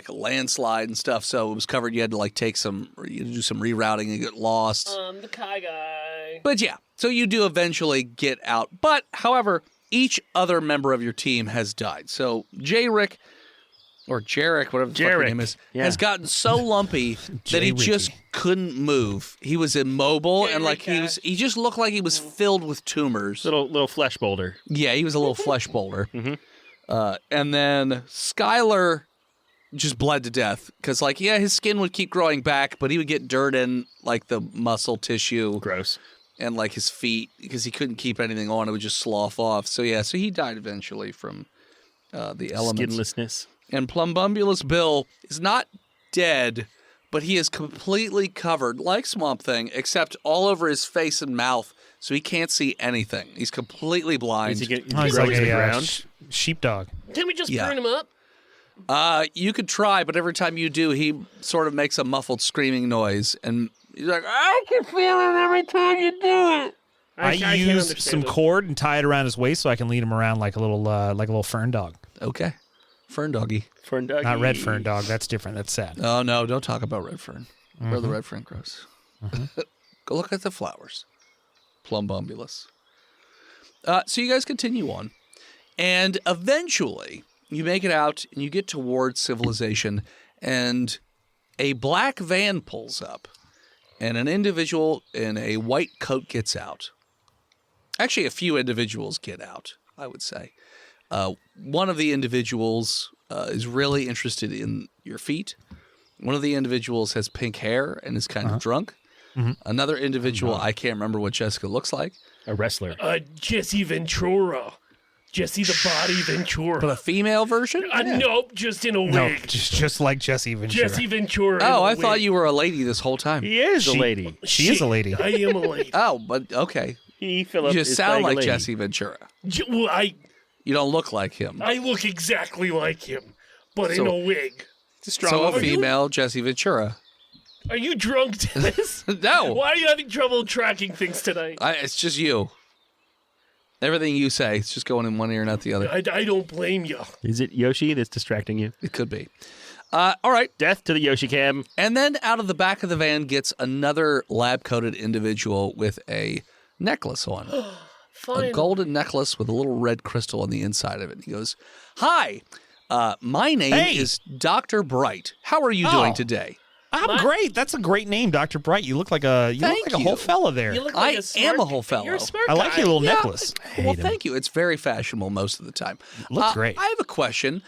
landslide and stuff, so it was covered. You had to like you do some rerouting and get lost. The Kai guy. But yeah, so you do eventually get out. But however, each other member of your team has died. So J-Rick or Jarek, whatever the fuck your Jarek, name is, yeah. has gotten so lumpy that he J-Ricky. just couldn't move. He was immobile and like J-Rick. he just looked like he was filled with tumors. Little flesh boulder. Yeah, he was a little flesh boulder. And then Skylar just bled to death because, like, yeah, his skin would keep growing back, but he would get dirt in, like, the muscle tissue Gross. and, like, his feet because he couldn't keep anything on. It would just slough off. So, yeah, so he died eventually from the elements. Skinlessness. And Plumbumbulus Bill is not dead, but he is completely covered, like Swamp Thing, except all over his face and mouth, so he can't see anything. He's completely blind. Is he get, Oh, he's grow like to the a ground? sheepdog. Can we just Yeah. burn him up? You could try, but every time you do, he sort of makes a muffled screaming noise, and he's like, "I can feel it every time you do it." I can't use understand some it. cord and tie it around his waist so I can lead him around like a little fern dog. Okay, fern doggy. Fern doggy. Not red fern dog. That's different. That's sad. Oh no, don't talk about red fern. Where the red fern grows. Go look at the flowers. Plumbumbulus. So you guys continue on, and eventually you make it out and you get towards civilization, and a black van pulls up, and an individual in a white coat gets out. Actually, a few individuals get out, I would say. One of the individuals is really interested in your feet. One of the individuals has pink hair and is kind of drunk. Another individual, I can't remember what Jessica looks like, A wrestler. Jesse Ventura. Jesse the Body Ventura. but a female version? Nope, just in a wig. No, just like Jesse Ventura. Jesse Ventura. Oh, in a I thought wig. you were a lady this whole time. He is a lady. She is a lady. I am a lady. Oh, but okay. Philip You is just sound playing a like lady. Jesse Ventura. Well, You don't look like him. I look exactly like him, but in So- a wig. It's a strong So a woman. female Jesse Ventura. Are you drunk, Dennis? No, Why are you having trouble tracking things tonight? it's just you. Everything you say, it's just going in one ear and out the other. I don't blame you. Is it Yoshi that's distracting you? It could be. All right. Death to the Yoshi Cam. And then out of the back of the van gets another lab-coated individual with a necklace on. A golden necklace with a little red crystal on the inside of it. He goes, "Hi, my name is Dr. Bright. How are you doing today?" I'm great. That's a great name, Dr. Bright. You look like a whole fella there. You look like I am a whole fellow. You're a smart I like guy. your little necklace. Well, thank you. It's very fashionable most of the time. Looks great. I have a question.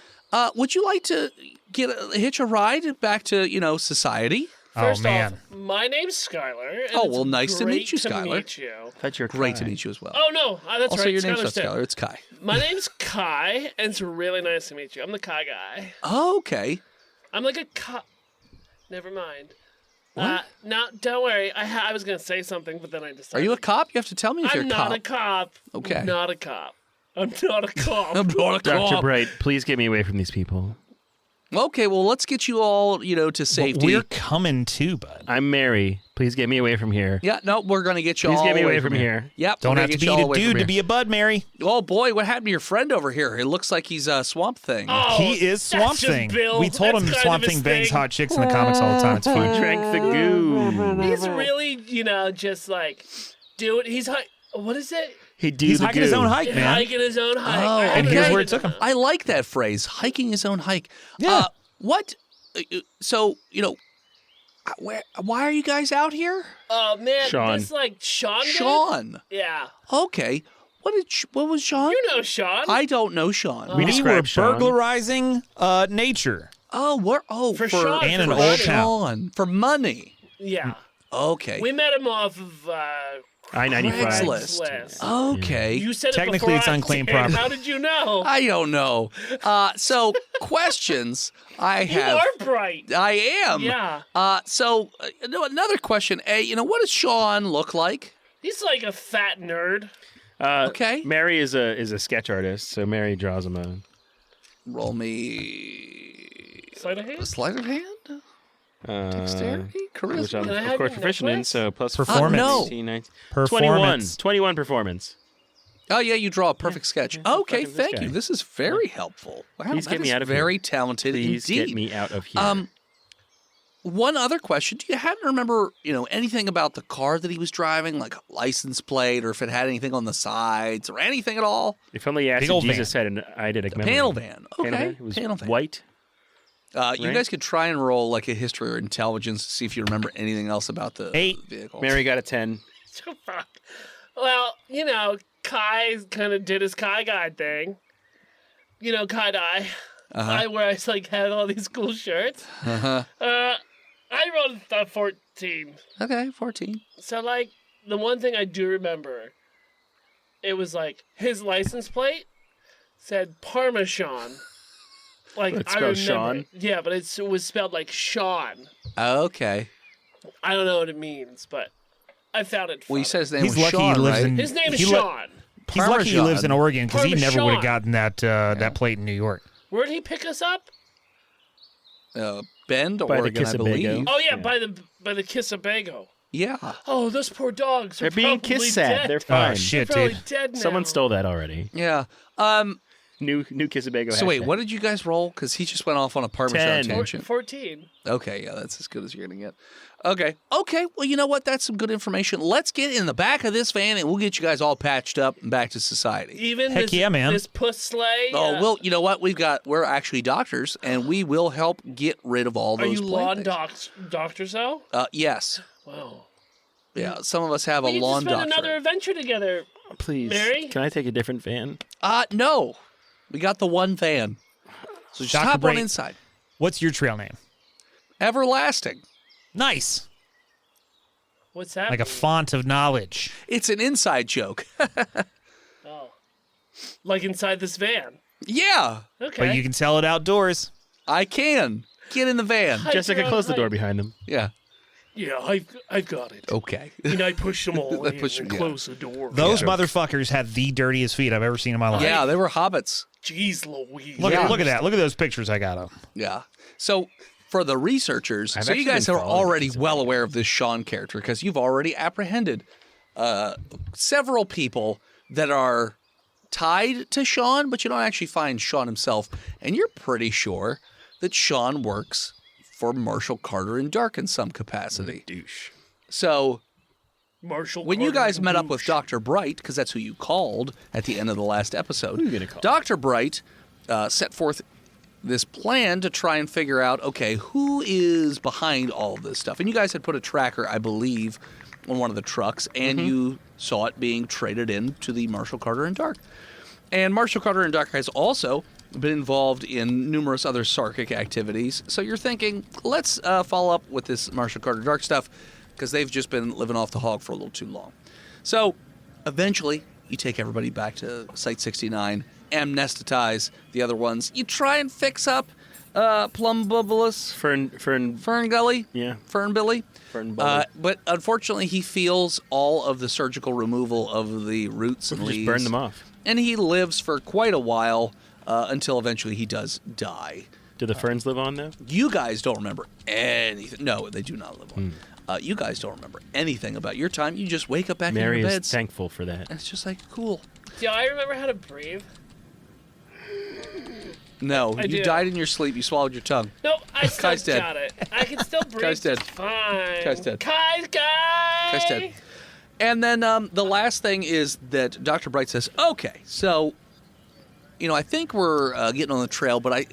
Would you like to hitch a ride back to, society? First man. off, my name's Skylar. and Oh, it's well, nice to meet you, great Skylar. meet you. Thought you were Great to crying. meet you as well. Oh, no. That's Also, right. your name's not Skylar's dead. Skylar. It's Kai. My name's Kai, and it's really nice to meet you. I'm the Kai guy. Oh, okay. I'm like a Kai. Never mind. No, don't worry. I was going to say something, but then I decided. Are you a cop? You have to tell me if you're I'm a cop. not a cop. Okay. I'm not a cop. I'm not a cop. I'm not a Dr. cop. Bright, please get me away from these people. Okay, well, let's get you all, to safety. We're coming too, bud. I'm Mary. Please get me away from here. Yeah, no, we're going to get you Please all get me away from here. Yep. Don't we're have gonna to get be you all a away from dude to here. be a bud, Mary. Oh, boy, what happened to your friend over here? It looks like he's Swamp Thing. Oh, He is Swamp that's just Thing. Bill. We told That's him kind Swamp of his Thing bangs thing. hot chicks in the comics all the time. It's He fine. drank the goo. He's really, just like, dude, he's what is it? He do He's the hiking goo. his own hike, man. Hiking his own hike. Oh, I And haven't here's hiken where it took him. I like that phrase, hiking his own hike. Yeah. What? So, why are you guys out here? Oh man, Sean. this like Sean. did? Sean. Yeah, Okay. What was Sean? you know Sean. I don't know Sean. We We were described Sean. burglarizing nature. For Sean, And an for old money. town. Sean. For money. Yeah, Okay. we met him off of I-95. Craigslist. Craigslist. Okay. You said Technically, it it's before I unclaimed did. property. How did you know? I don't know. So questions I You have. are bright. I am. Yeah, So another question. What does Sean look like? he's like a fat nerd. Okay. Mary is a sketch artist, so Mary draws him a... Roll me Sleight of hand. a sleight of hand. Dexterity, which charisma. I'm, Can I of have course, your proficient in, necklace? so plus Performance. 4, No. 18, 19, Performance. 21 performance. Oh yeah, you draw a perfect sketch. Okay, fucking this thank guy. you. This is very helpful. Wow, Please that get me is out of very here. talented Please indeed. get me out of here. One other question: do you happen to remember, anything about the car that he was driving, like a license plate, or if it had anything on the sides, or anything at all? If only Big Acid old Jesus van. had an eidetic The memory. panel van. Okay, Panel van. It was panel van. white. You right? guys could try and roll like a history or intelligence to see if you remember anything else about the 8. vehicle. Mary got a 10. Fuck. Well, Kai kind of did his Kai guy thing. Kai dye. Uh-huh. Where I had all these cool shirts. Uh-huh. I rolled a 14. Okay, 14. So the one thing I do remember, it was his license plate said Parmesan. It's I spelled remember. Sean? Yeah, but it was spelled like Sean. Okay. I don't know what it means, but I found it funny. Well, you said his name He's was lucky Sean, he lives right? in. His name is he Sean. He's lucky he lives in Oregon because he never would have Parmesan. gotten that plate in New York. Where'd he pick us up? Bend, By the Oregon, I Kisabago. believe. Oh yeah, Yeah. by the Kisabago. Yeah. Oh, those poor dogs. They're being probably kiss dead. sad. They're fine. Oh shit, They're probably dude. dead now. Someone stole that already. Yeah. New Kisabago. So wait, hashtag. what did you guys roll? Because he just went off on a Parmesan 10. tangent. 14. Okay, yeah, that's as good as you're going to get. Okay, well, you know what? That's some good information. Let's get in the back of this van, and we'll get you guys all patched up and back to society. Even Heck this, yeah, man. this puss sleigh. Well, you know what? We're actually doctors, and we will help get rid of all Are those you lawn things. doctors though? Yes. Wow. Yeah, some of us have We a need to lawn spend doctor. another adventure together. Please. Mary? Can I take a different van? No. We got the one van. So just Dr. hop on Bright. inside. What's your trail name? Everlasting. Nice. What's that? Like a mean? font of knowledge. It's an inside joke. Oh. Like inside this van. Yeah, Okay. But you can tell it outdoors. I can. Get in the van. Hike Jessica, around, close the door hike. behind them. Yeah. Yeah, I've got it. Okay. And I push them all in Push 'em, and yeah. close the door. Those motherfuckers had the dirtiest feet I've ever seen in my life. Yeah, they were hobbits. Jeez Louise. Look, Yeah. look at that. Look at those pictures I got of 'em. Yeah. So for the researchers, I've so you actually guys been are following already these well aware of this Sean character because you've already apprehended several people that are tied to Sean, but you don't actually find Sean himself, and you're pretty sure that Sean works for Marshall Carter and Dark in some capacity. Douche. So Marshall. when you Carter guys met up with douche. Dr. Bright, because that's who you called at the end of the last episode, Who you gonna call? Dr. Bright set forth this plan to try and figure out, okay, who is behind all of this stuff? And you guys had put a tracker, I believe, on one of the trucks, and you saw it being traded in to the Marshall Carter and Dark. And Marshall Carter and Dark has also been involved in numerous other Sarkic activities. So you're thinking, let's follow up with this Marshall Carter Dark stuff, because they've just been living off the hog for a little too long. So eventually, you take everybody back to Site 69, amnestitize the other ones. You try and fix up Plumbubulus, Fern Gully, Yeah. Fern Billy. Fern Bully. But unfortunately, he feels all of the surgical removal of the roots and Just leaves. burn them off. And he lives for quite a while until eventually he does die. Do the ferns live on though? You guys don't remember anything. No, they do not live on. You guys don't remember anything about your time. You just wake up back Mary in your is beds. thankful for that. And it's just like, cool. Do I remember how to breathe? No, I you do. died in your sleep. You swallowed your tongue. No, I still Kai's dead. got it. I can still breathe. Kai's dead. It's fine. Kai's dead. Kai's dead. And then the last thing is that Dr. Bright says, okay, so, I think we're getting on the trail, but I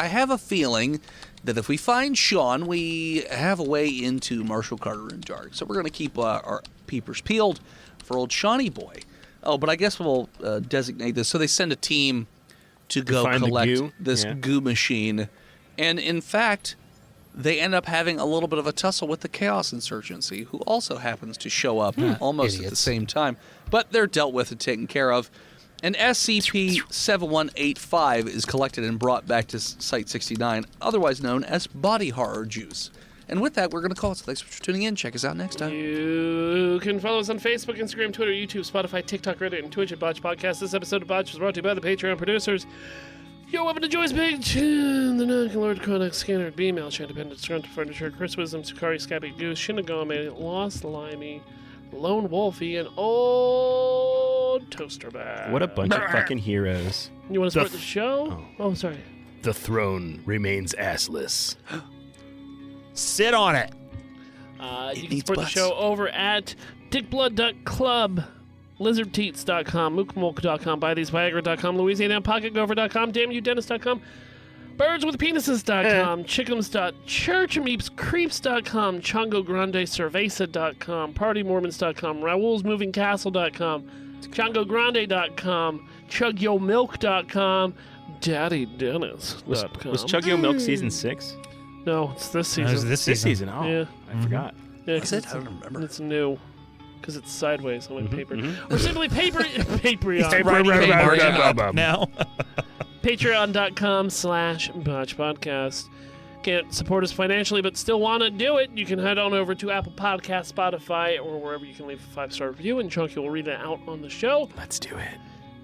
have a feeling that if we find Sean, we have a way into Marshall Carter and Dark. So we're going to keep our peepers peeled for old Shawnee boy. Oh, but I guess we'll designate this. So they send a team to go find the collect goo? this Yeah. goo machine. And in fact, they end up having a little bit of a tussle with the Chaos Insurgency, who also happens to show up almost at the idiots. same time. But they're dealt with and taken care of. And SCP-7185 is collected and brought back to Site 69, otherwise known as Body Horror Juice. And with that, we're going to call it. So thanks for tuning in. Check us out next time. You can follow us on Facebook, Instagram, Twitter, YouTube, Spotify, TikTok, Reddit, and Twitch at Botched Podcast. This episode of Botched was brought to you by the Patreon producers. Your Weapon of Joy's page, the Lord Codex Scanner, B-Mail, Independent, Scrunt, Furniture, Chris Wisdom, Sukari, Scabby Goose, Shinigami, Lost Limey, Lone Wolfie, and Old Toaster Bag. What a bunch of fucking heroes. You want to support the show? Oh, sorry. The throne remains assless. Sit on it. You can needs support the butts. show over at dickblood.club, lizardteats.com, mookmolk.com, buytheseviagra.com, louisianapocketgopher.com, damnyoudennis.com, birdswithpenises.com, chickums.churchameepscreeps.com, chongograndecerveza.com, partymormons.com, raoulsmovingcastle.com, chongogrande.com, chugyomilk.com, daddydennis.com. Was Chug Yo Milk season 6? No, it's this That was season. this This season. season. Oh, Yeah. I forgot. Yeah, Is 'cause it? it's- I don't remember. It's new. Because it's sideways on my paper. mhm. Or simply Patreon. Writing now. Patreon.com/botchpodcast. Can't support us financially, but still want to do it, you can head on over to Apple Podcasts, Spotify, or wherever you can leave a 5-star review, and Chunky will read it out on the show. Let's do it.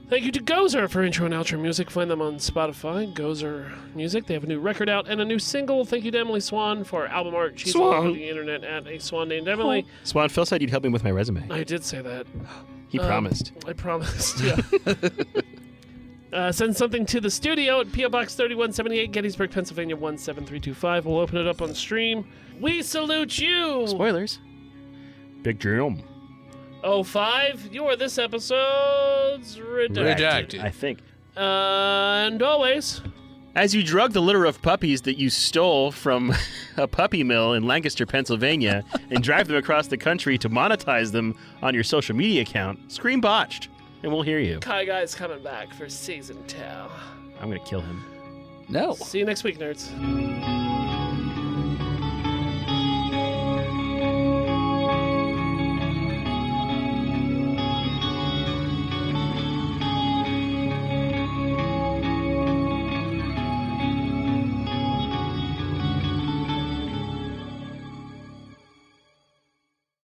Thank you to Gozer for intro and outro music. Find them on Spotify. Gozer Music. They have a new record out and a new single. Thank you to Emily Swan for album art. She's all over the internet at a swan named Emily. Swan, Phil said you'd help me with my resume. I did say that. He promised. I promised, yeah. Send something to the studio at P.O. Box 3178, Gettysburg, Pennsylvania 17325. We'll open it up on stream. We salute you! Spoilers. Big Jerome. 05, you are this episode's redacted. I think. And always, As you drug the litter of puppies that you stole from a puppy mill in Lancaster, Pennsylvania, and drive them across the country to monetize them on your social media account, scream Botched, and we'll hear you. Kai Guy's coming back for season 2. I'm going to kill him. No. See you next week, nerds.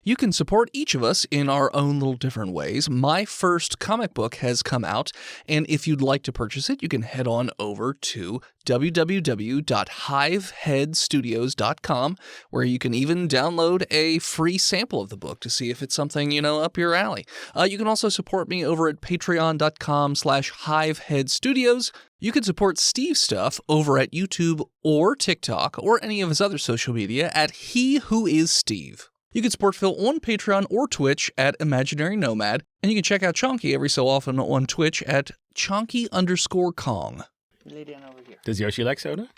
You can support each of us in our own little different ways. My first comic book has come out, and if you'd like to purchase it, you can head on over to www.hiveheadstudios.com, where you can even download a free sample of the book to see if it's something, up your alley. You can also support me over at patreon.com/hiveheadstudios. You can support Steve's stuff over at YouTube or TikTok or any of his other social media at He Who Is Steve. You can support Phil on Patreon or Twitch at Imaginary Nomad, and you can check out Chonky every so often on Twitch at Chonky_Kong. Lay down over here. Does Yoshi like soda?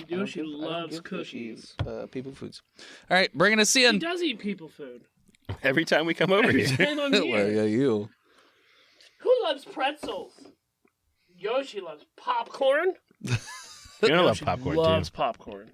Yoshi loves cookies. People foods. All right, bringing us He in. does eat people food. Every time we come over here. And I'm Well, here. yeah, you. Who loves pretzels? Yoshi loves popcorn. You're gonna love popcorn, Loves too. popcorn.